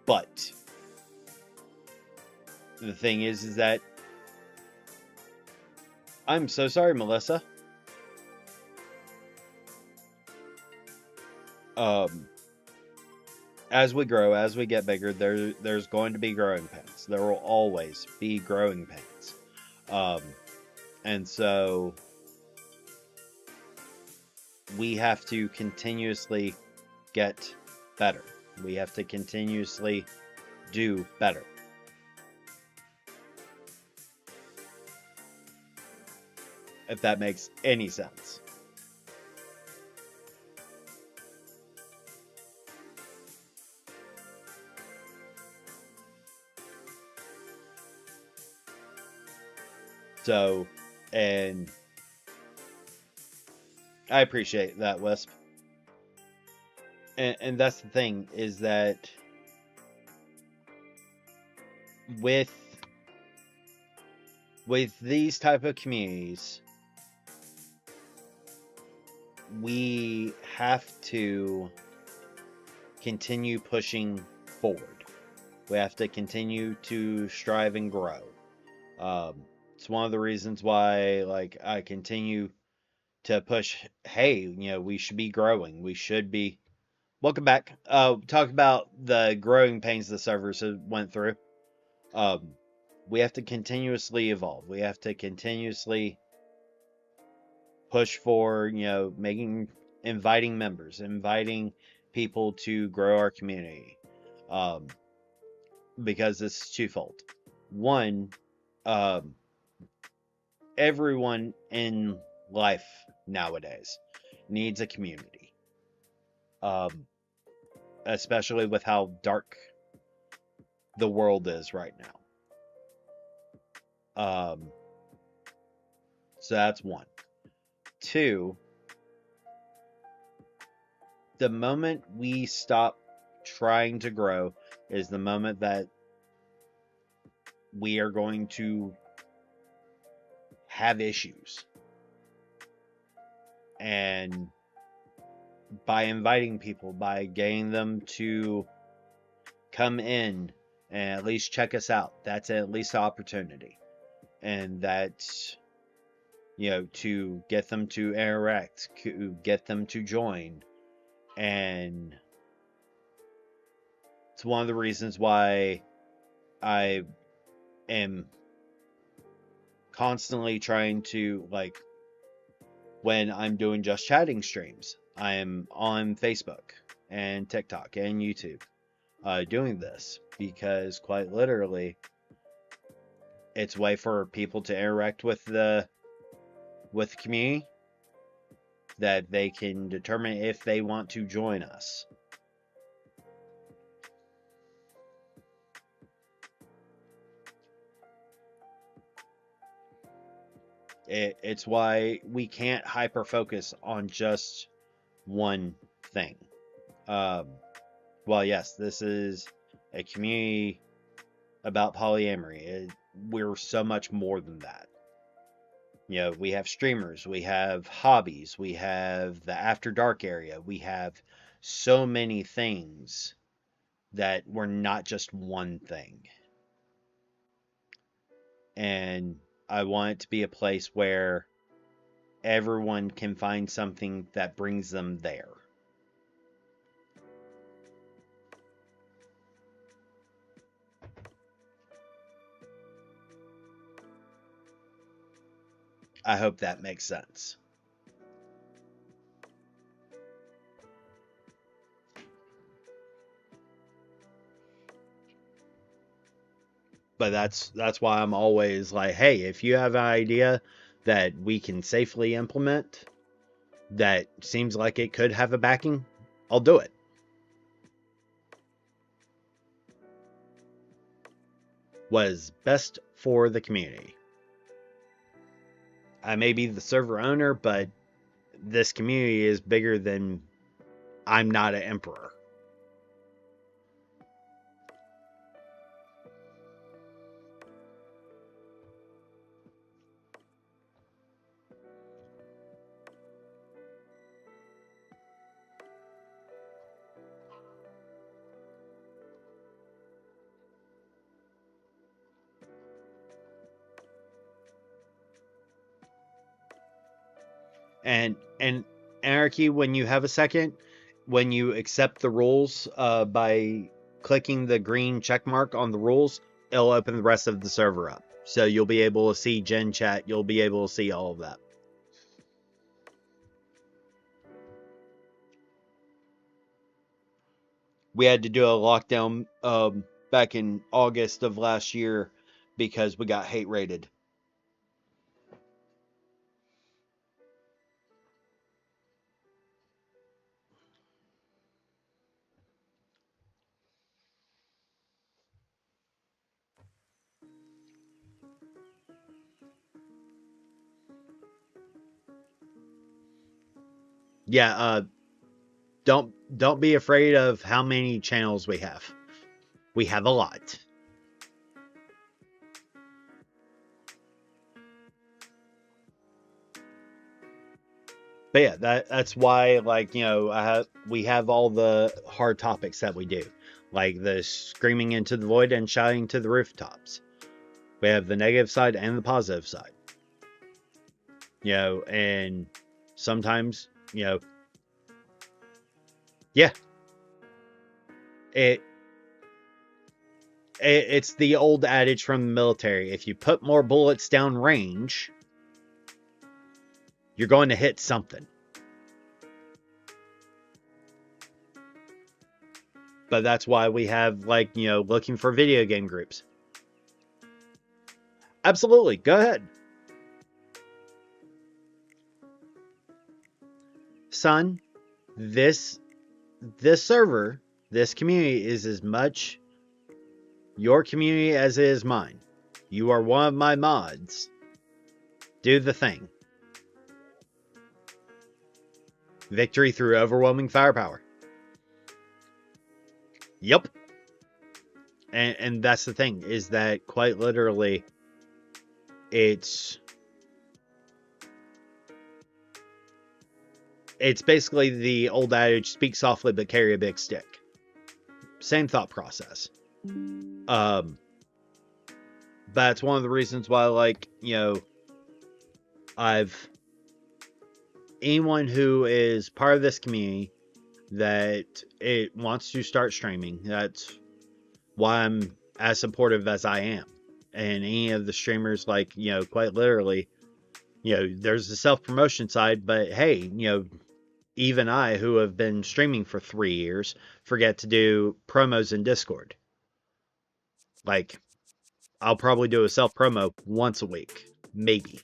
But the thing is that I'm so sorry, Melissa. As we grow, as we get bigger, there's going to be growing pains. There will always be growing pains. And so we have to continuously get better. We have to continuously do better. If that makes any sense. So, and I appreciate that, Wisp. And that's the thing, is that with these type of communities, we have to continue pushing forward. We have to continue to strive and grow. It's one of the reasons why, like, I continue to push. Hey, we should be growing. We should be. Welcome back. Talk about the growing pains the servers have went through. Um, we have to continuously evolve. We have to continuously push for, inviting members, inviting people to grow our community. Um, because it's twofold. One, um, everyone in life nowadays needs a community. Especially with how dark the world is right now. So that's one. Two, the moment we stop trying to grow is the moment that we are going to have issues. And by inviting people, by getting them to come in and at least check us out, that's at least an opportunity. And that's, to get them to interact, to get them to join. And it's one of the reasons why I am constantly trying to, like, when I'm doing just chatting streams, I'm on Facebook and TikTok and YouTube doing this because quite literally it's a way for people to interact with the community, that they can determine if they want to join us. It's why we can't hyper focus on just one thing. Well, yes, this is a community about polyamory. We're so much more than that. We have streamers, we have hobbies, we have the After Dark area, we have so many things that we're not just one thing. And I want it to be a place where everyone can find something that brings them there. I hope that makes sense. But that's why I'm always like, hey, if you have an idea that we can safely implement that seems like it could have a backing, I'll do it. What is best for the community. I may be the server owner, but this community is bigger than I'm not an emperor. And Anarchy, when you have a second, when you accept the rules by clicking the green check mark on the rules, it'll open the rest of the server up. So you'll be able to see Gen Chat, you'll be able to see all of that. We had to do a lockdown back in August of last year because we got hate rated. Yeah, don't be afraid of how many channels we have. We have a lot. But yeah, that's why, like, we have all the hard topics that we do. like the screaming into the void and shouting to the rooftops. We have the negative side and the positive side. And sometimes, yeah, it it's the old adage from the military. If you put more bullets down range, you're going to hit something. But that's why we have, looking for video game groups. Absolutely. Go ahead. Son, this server, this community is as much your community as it is mine. You are one of my mods. Do the thing. Victory through overwhelming firepower. Yep. And that's the thing, is that quite literally it's basically the old adage, speak softly but carry a big stick. Same thought process. That's one of the reasons why, anyone who is part of this community that it wants to start streaming, that's why I'm as supportive as I am. And any of the streamers, quite literally, there's the self-promotion side, but hey, even I, who have been streaming for 3 years, forget to do promos in Discord. I'll probably do a self-promo once a week. Maybe.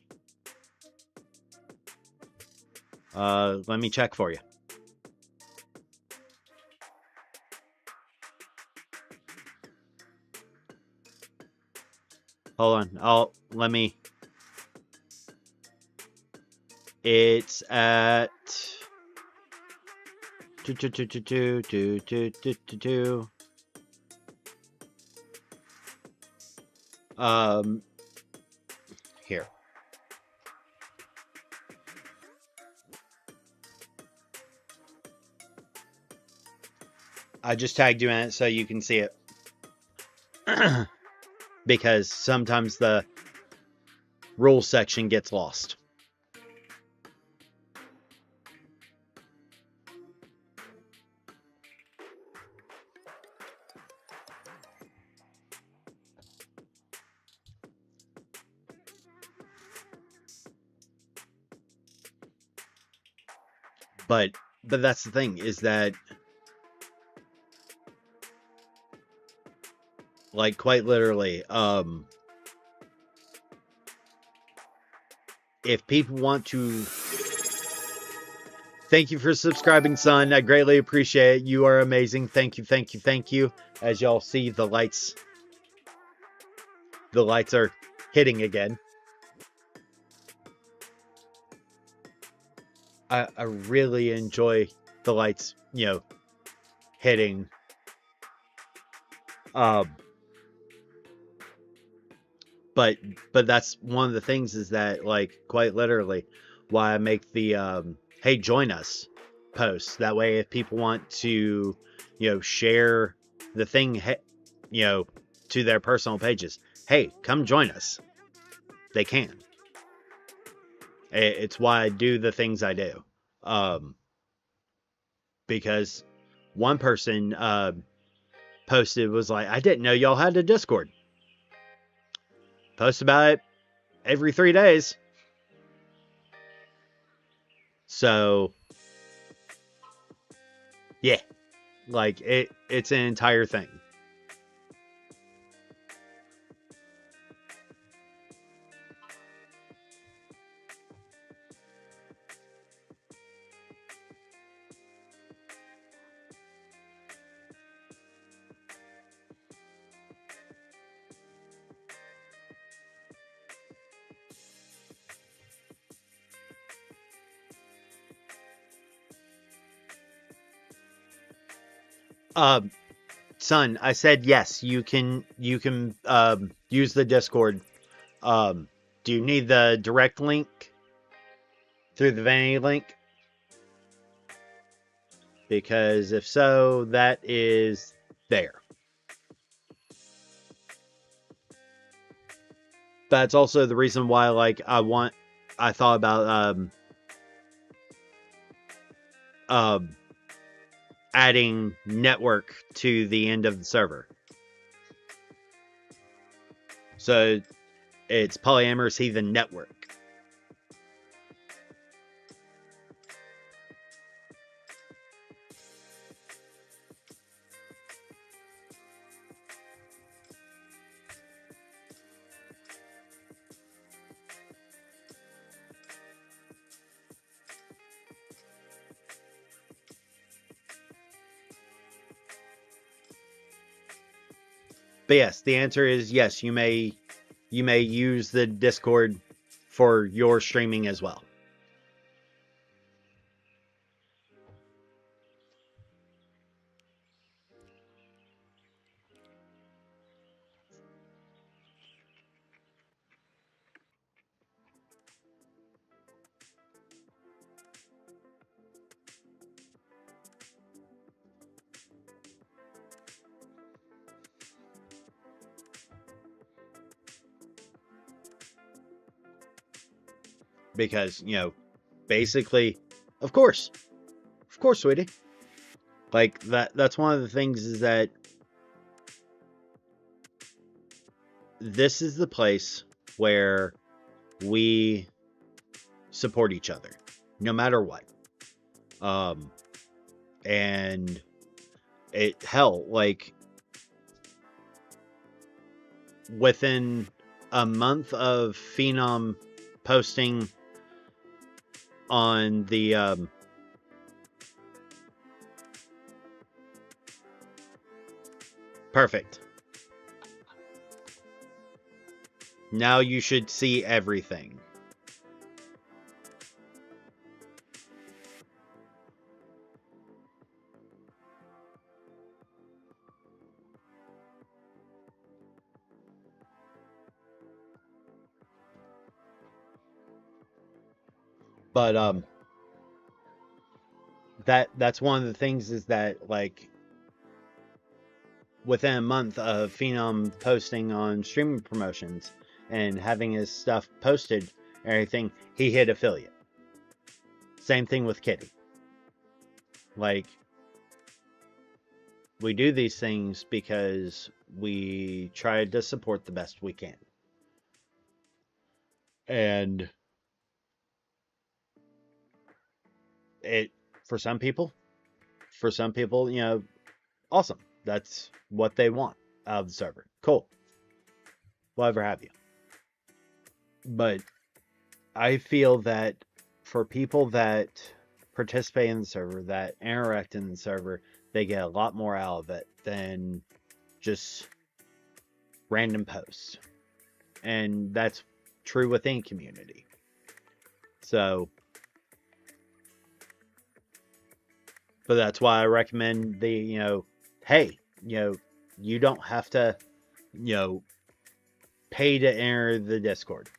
Let me check for you. Hold on. It's at... Here. I just tagged you in it so you can see it. Because sometimes the rules section gets lost. But that's the thing, is that quite literally, if people want to... Thank you for subscribing, son. I greatly appreciate it. You are amazing. Thank you. As y'all see, the lights are hitting again. I really enjoy the lights, hitting. But that's one of the things, is that, quite literally, why I make the hey, join us posts. That way, if people want to, share the thing, to their personal pages, hey, come join us. They can. It's why I do the things I do. Because one person posted, was like, I didn't know y'all had a Discord. Post about it every 3 days. So, yeah. It's an entire thing. Son, I said yes. You can use the Discord. Do you need the direct link through the vanity link? Because if so, that is there. That's also the reason why, like, I thought about um adding network to the end of the server. So it's Polyamorous Heathen Network. But yes, the answer is yes, you may use the Discord for your streaming as well. Because, basically, of course, sweetie. Like that's one of the things is that this is the place where we support each other no matter what. And like within a month of Phenom posting on the perfect. Now you should see everything. But that's one of the things is that, like, within a month of Phenom posting on streaming promotions and having his stuff posted and everything, he hit affiliate. Same thing with Kitty. Like, we do these things because we try to support the best we can. And it, for some people, awesome. That's what they want out of the server. Cool. Whatever have you. But I feel that for people that participate in the server, that interact in the server, they get a lot more out of it than just random posts. And that's true with any community. So, but that's why I recommend hey, you don't have to, pay to enter the Discord.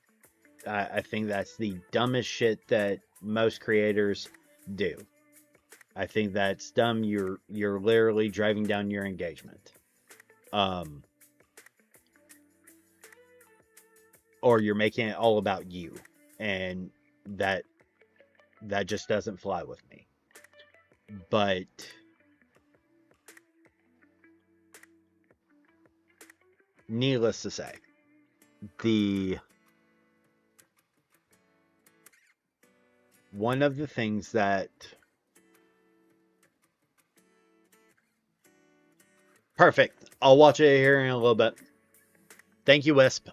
I think that's the dumbest shit that most creators do. I think that's dumb. You're literally driving down your engagement. Or you're making it all about you. And that just doesn't fly with me. But needless to say, one of the things that perfect. I'll watch it here in a little bit. Thank you, Wisp.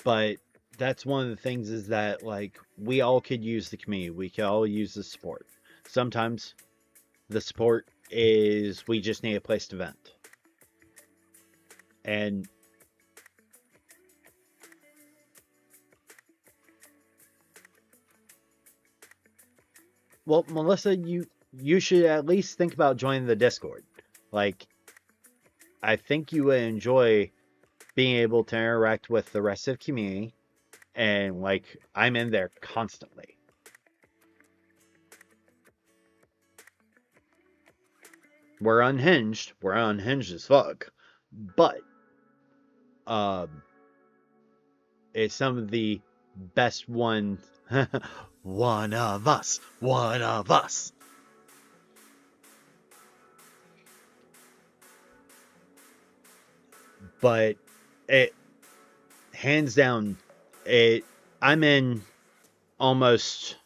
But that's one of the things is that, like, we all could use the community. We could all use the support. Sometimes the support is we just need a place to vent. And well, Melissa, you should at least think about joining the Discord. Like, I think you would enjoy being able to interact with the rest of the community. And, like, I'm in there constantly. we're unhinged. We're unhinged as fuck. But um, it's some of the best ones. One of us. One of us. But it hands down, it. I'm in almost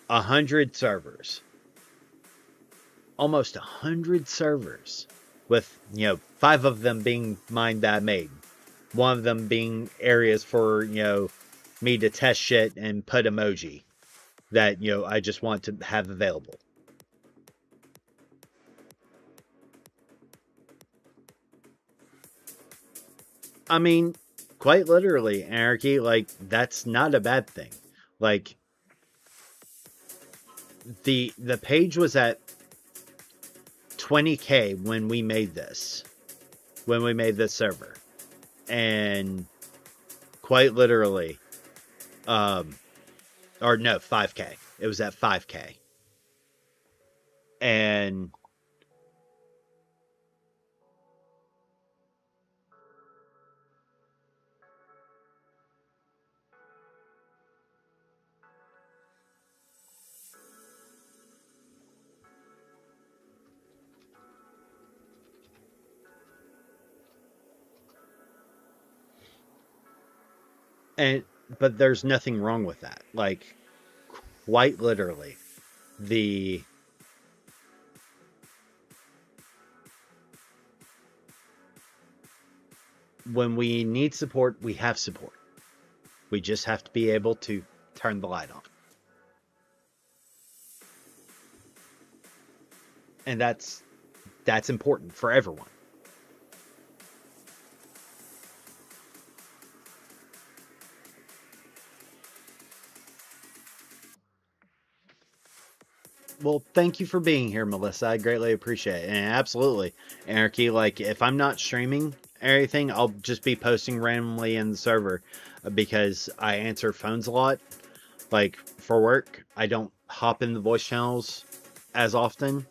100 servers. Almost 100 servers, with 5 of them being mine that I made. One of them being areas for me to test shit and put emoji that I just want to have available. I mean, quite literally, anarchy, like, that's not a bad thing. Like, the page was at 20K when we made this. When we made this server. And quite literally, or no, 5K. It was at 5K. And and but there's nothing wrong with that. Like, quite literally, the when we need support, we have support. We just have to be able to turn the light on. And that's important for everyone. Well, thank you for being here, Melissa. I greatly appreciate it. And absolutely, Anarchy, like, if I'm not streaming anything, I'll just be posting randomly in the server because I answer phones a lot. Like, for work, I don't hop in the voice channels as often,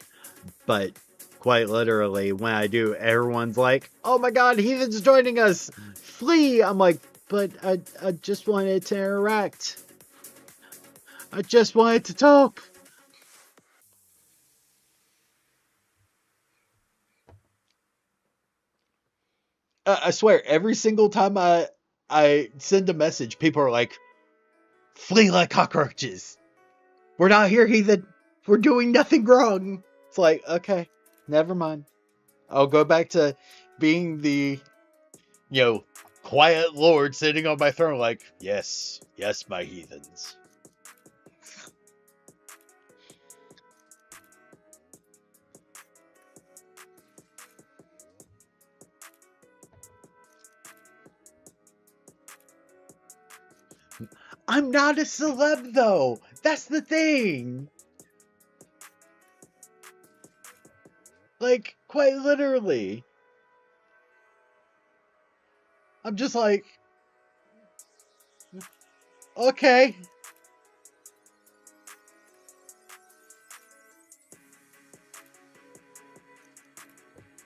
but quite literally, when I do, everyone's like, oh my god, Heathen's joining us! Flee! I'm like, but I just wanted to interact. I just wanted to talk. I swear, every single time I send a message, people are like, "Flee like cockroaches! We're not here, heathen. We're doing nothing wrong." It's like, okay, never mind. I'll go back to being the, you know, quiet lord sitting on my throne, like, yes, yes, my heathens. I'm not a celeb, though. That's the thing. Like, quite literally. I'm just like, okay.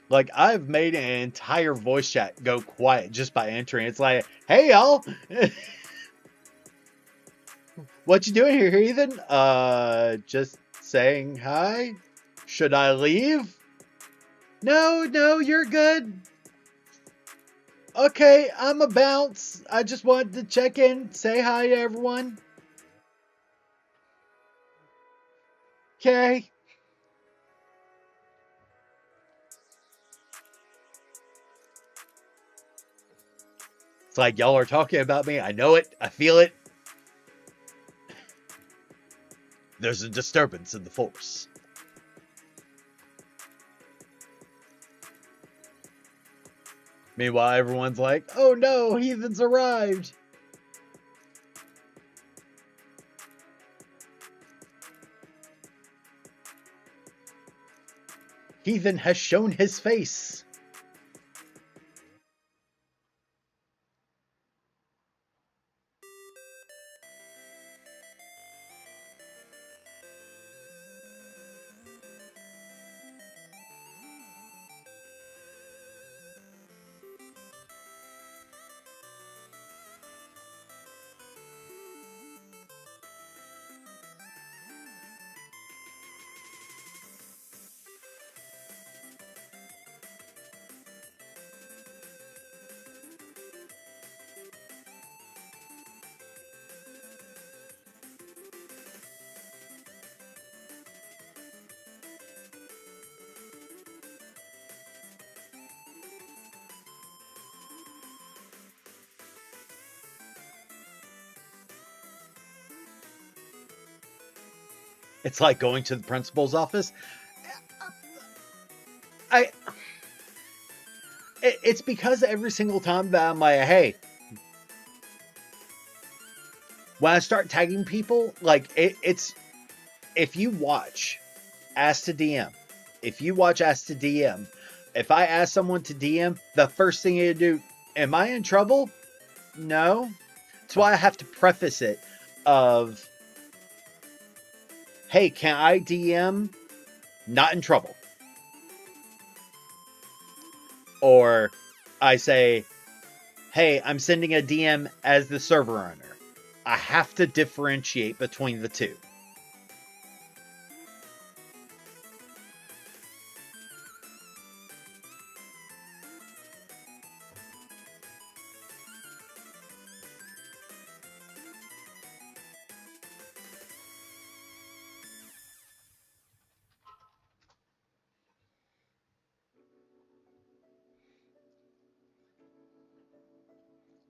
Like, I've made an entire voice chat go quiet just by entering. It's like, hey, y'all. What you doing here, heathen? Just saying hi. Should I leave? No, you're good. Okay, I'm a bounce. I just wanted to check in, say hi to everyone. Okay. It's like y'all are talking about me. I know it. I feel it. There's a disturbance in the force. Meanwhile, everyone's like, oh no, heathens arrived. Heathen has shown his face. It's like going to the principal's office. I it's because every single time that I'm like, hey, when I start tagging people, like it's if you watch Ask to DM, if you watch Ask to DM, if I ask someone to DM, the first thing you do, am I in trouble? No. That's why I have to preface it of, hey, can I DM? Not in trouble. Or I say, hey, I'm sending a DM as the server owner. I have to differentiate between the two.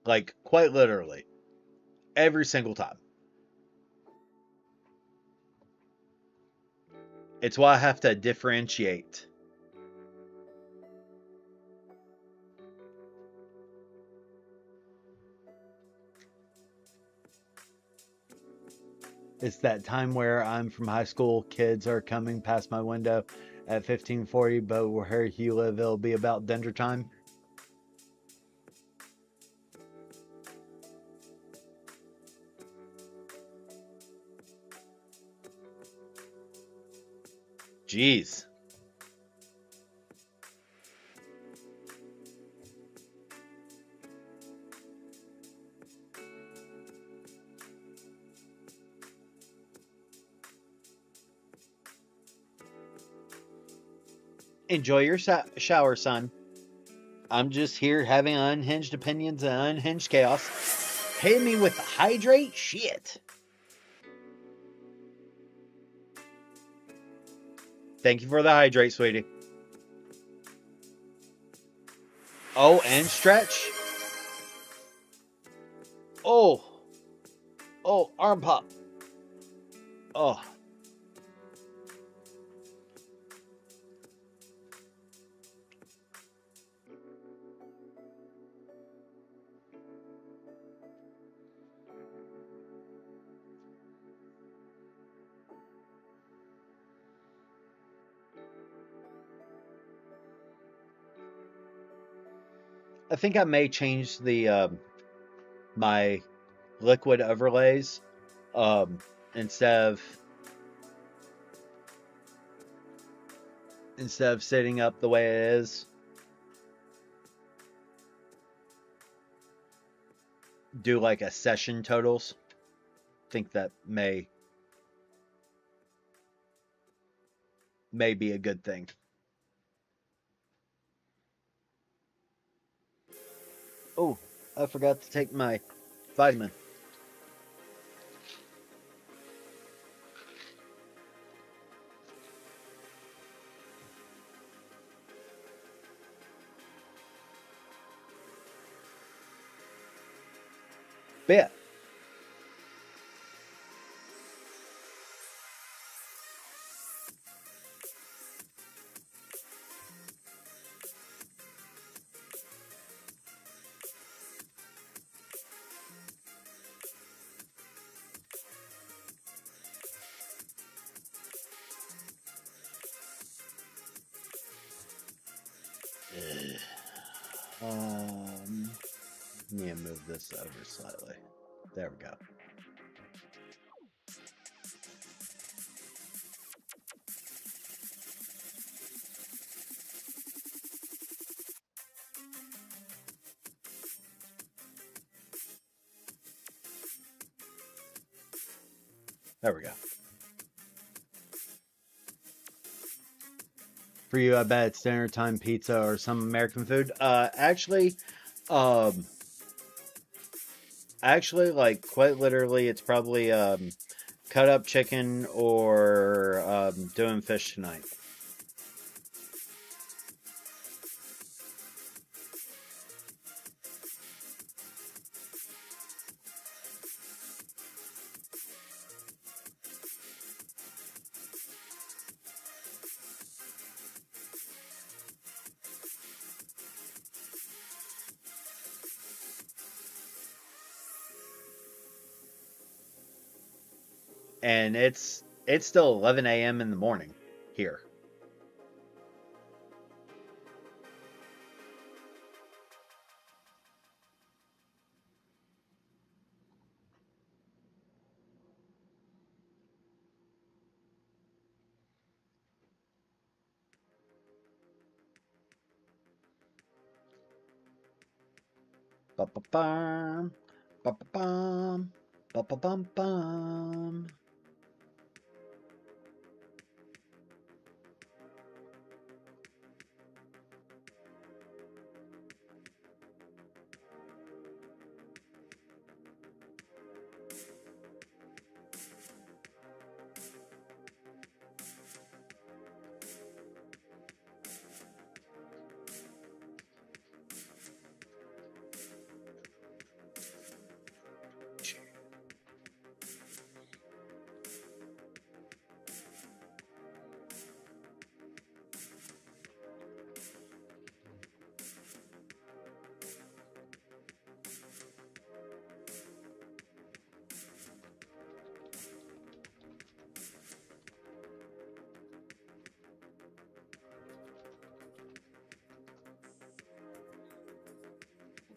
Like, quite literally. Every single time. It's why I have to differentiate. It's that time where I'm from high school, kids are coming past my window at 15:40, but where you live, it'll be about dinner time. Jeez. Enjoy your shower, son. I'm just here having unhinged opinions and unhinged chaos. Hit me with the hydrate? Shit. Thank you for the hydrate, sweetie. Oh, and stretch. Oh. Oh, arm pop. Oh. I think I may change the my liquid overlays um, instead of setting up the way it is. Do like a session totals. Think that may be a good thing. Oh, I forgot to take my vitamin. But yeah. Um, let me move this over slightly. There we go. There we go. For you, I bet it's dinner time pizza or some American food. Um, actually, like quite literally, it's probably cut up chicken or doing fish tonight. and it's still 11 a.m. in the morning here. Ba-ba-bum, ba-ba-bum, ba-ba-bum-bum.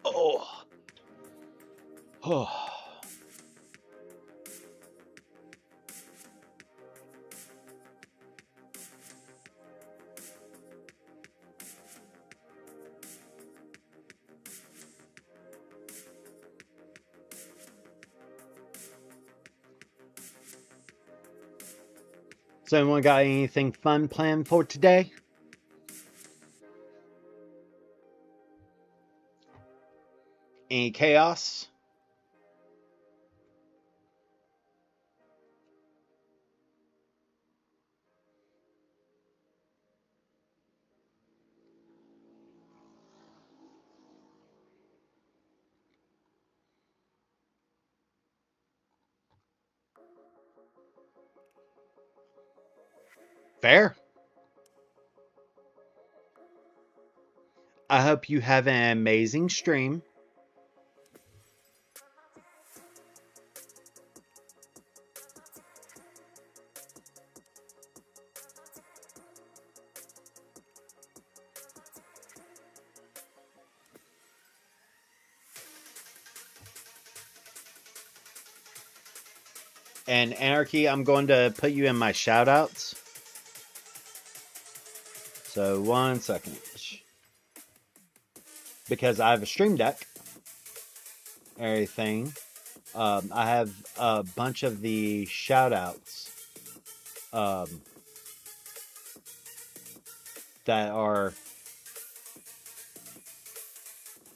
Oh. Oh. So, anyone got anything fun planned for today? Any chaos? Fair. I hope you have an amazing stream. And Anarchy, I'm going to put you in my shoutouts. So, 1 second. Because I have a stream deck, everything. I have a bunch of the shoutouts um, that are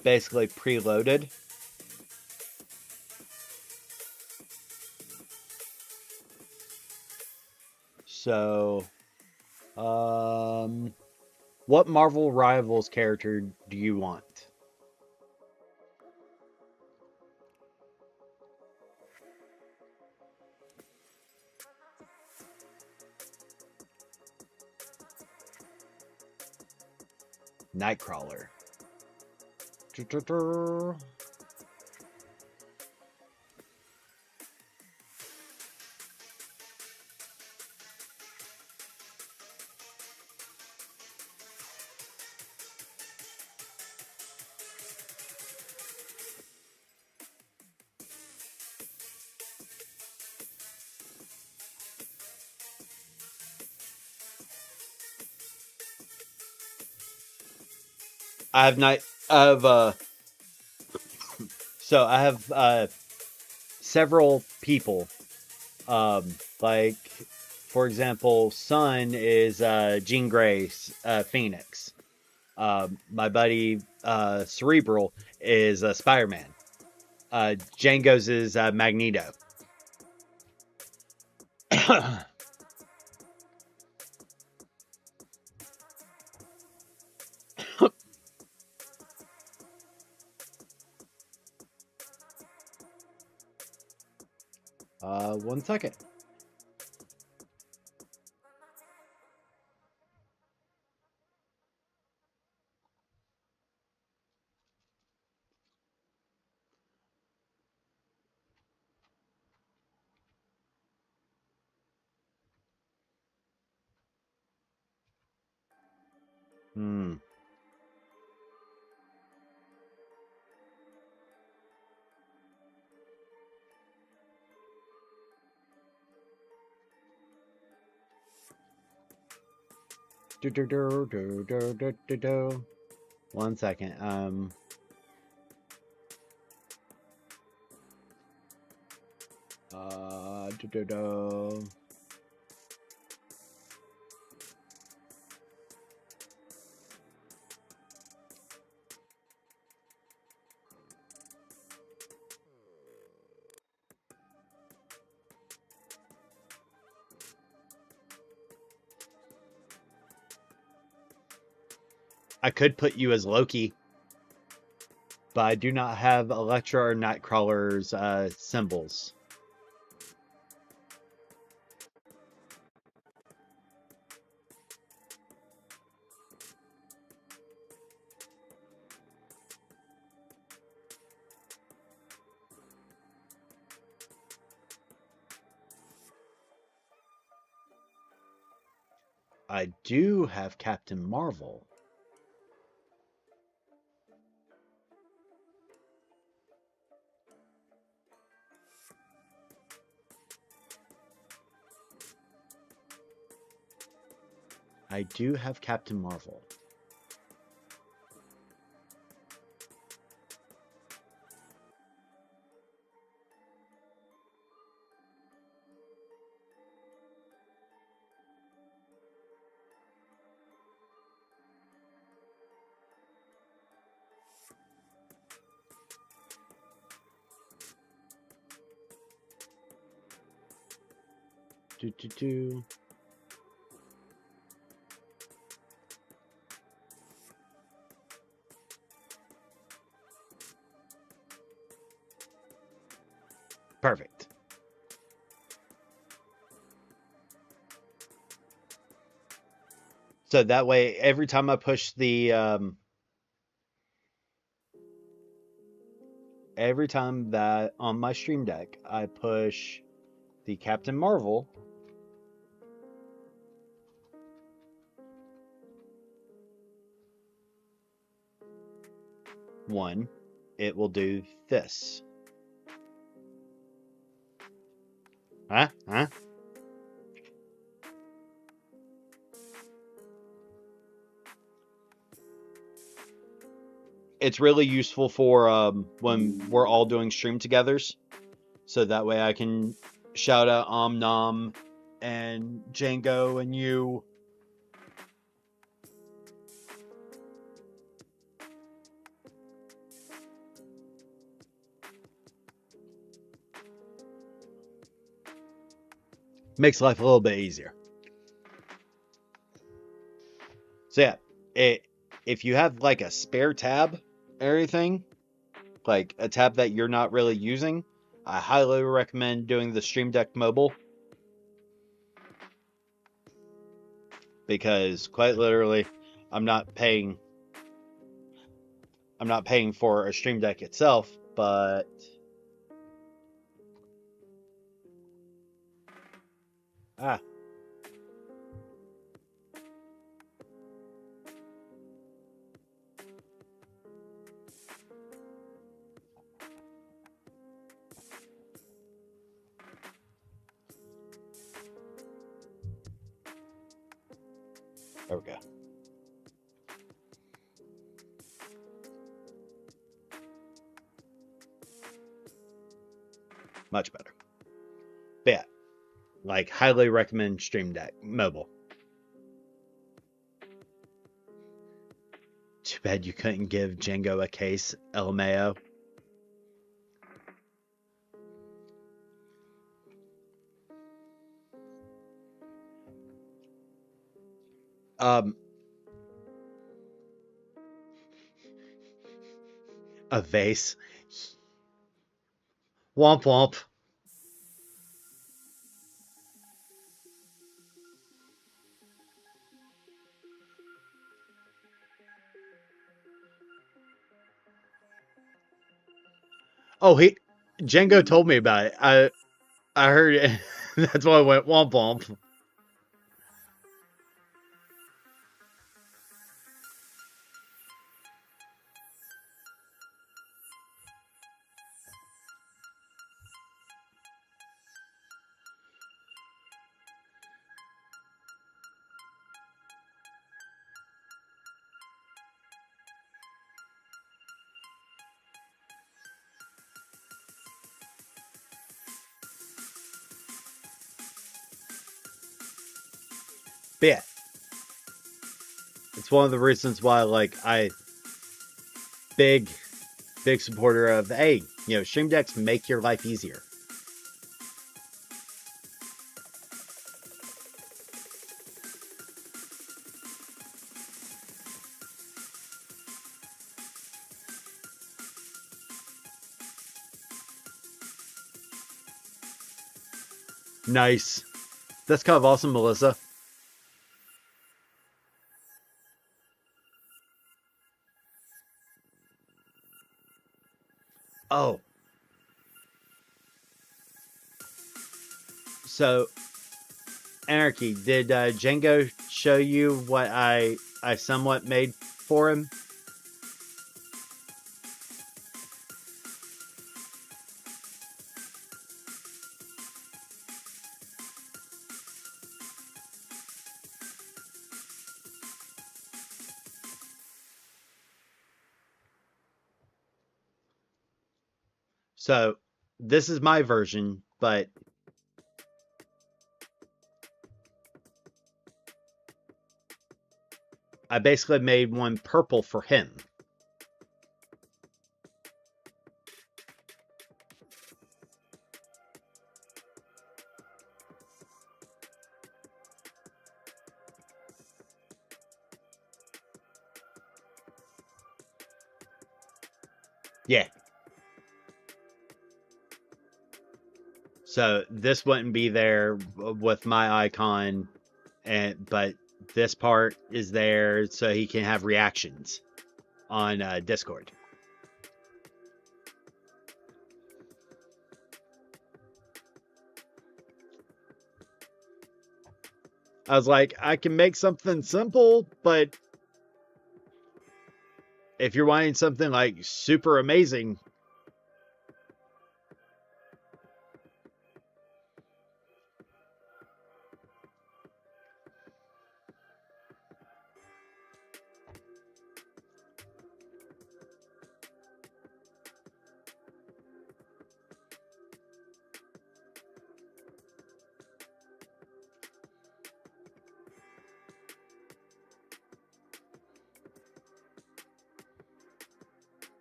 basically preloaded. So, what Marvel Rivals character do you want? Nightcrawler. I have night of so I have several people. Like for example, Sun is Jean Grey's Phoenix. My buddy Cerebral is Spider Man. Django's is Magneto. 1 second. Hmm. Do, do, do, do, do, do, do, do. 1 second. Do, do, do. I could put you as Loki, but I do not have Elektra or Nightcrawler's symbols. I do have Captain Marvel. I do have Captain Marvel. Do, do, do. Perfect. So that way, every time I push every time that on my stream deck I push the Captain Marvel one, it will do this. Huh? Huh? It's really useful for when we're all doing stream togethers. So that way I can shout out Nom and Django and you. Makes life a little bit easier. So yeah, if you have like a spare tab or anything, like a tab that you're not really using, I highly recommend doing the Stream Deck Mobile, because quite literally, I'm not paying I'm not paying for a Stream Deck itself, but ah, there we go. Much better. But yeah, like highly recommend Stream Deck Mobile. Too bad you couldn't give Django a case, LMAO. Um, a vase. Womp womp. Oh, Django told me about it. I heard it. That's why I went womp womp. But yeah, it's one of the reasons why, like, big, big supporter of, hey, Stream Decks make your life easier. Nice. That's kind of awesome, Melissa. Oh, so Anarchy, did Django show you what I somewhat made for him? So this is my version, but I basically made one purple for him. Yeah. So this wouldn't be there with my icon, but this part is there so he can have reactions on Discord. I was like, I can make something simple, but if you're wanting something like super amazing,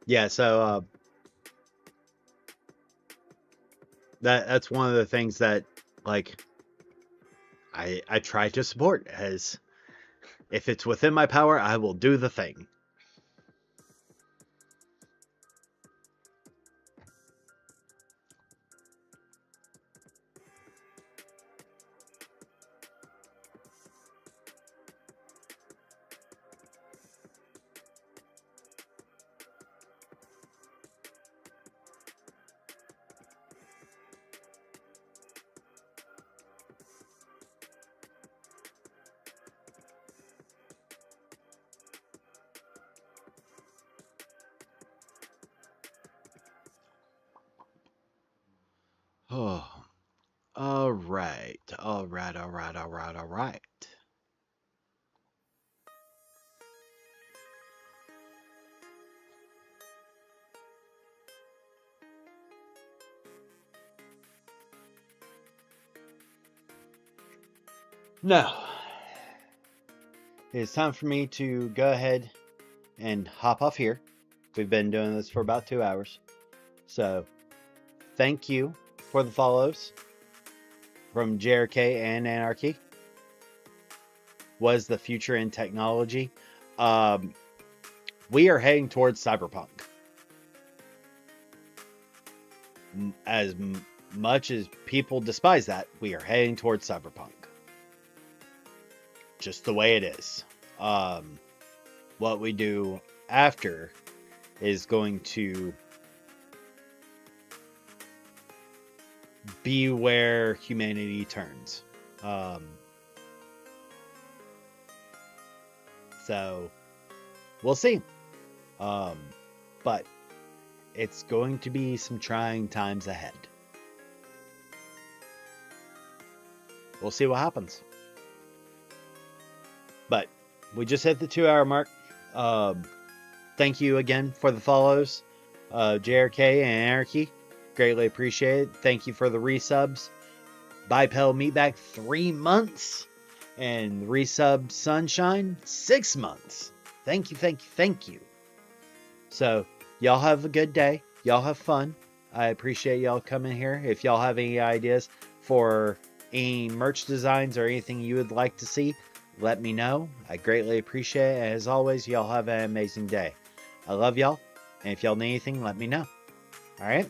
yeah. So that's one of the things that, like, I try to support, as if it's within my power, I will do the thing. Oh, all right, all right, all right, all right, all right. Now, it's time for me to go ahead and hop off here. We've been doing this for about 2 hours. So, thank you for the follows from JRK and Anarchy. Was the future in technology? We are heading towards cyberpunk. As much as people despise that, we are heading towards cyberpunk. Just the way it is. What we do after is going to be where humanity turns. So we'll see. But it's going to be some trying times ahead. We'll see what happens. But we just hit the 2-hour mark. Thank you again for the follows, JRK and Anarchy. Greatly appreciated. Thank you for the resubs. Bipel Meatback, 3 months. And resub Sunshine, 6 months. Thank you, thank you, thank you. So, y'all have a good day. Y'all have fun. I appreciate y'all coming here. If y'all have any ideas for any merch designs or anything you would like to see, let me know. I greatly appreciate it. As always, y'all have an amazing day. I love y'all. And if y'all need anything, let me know. All right?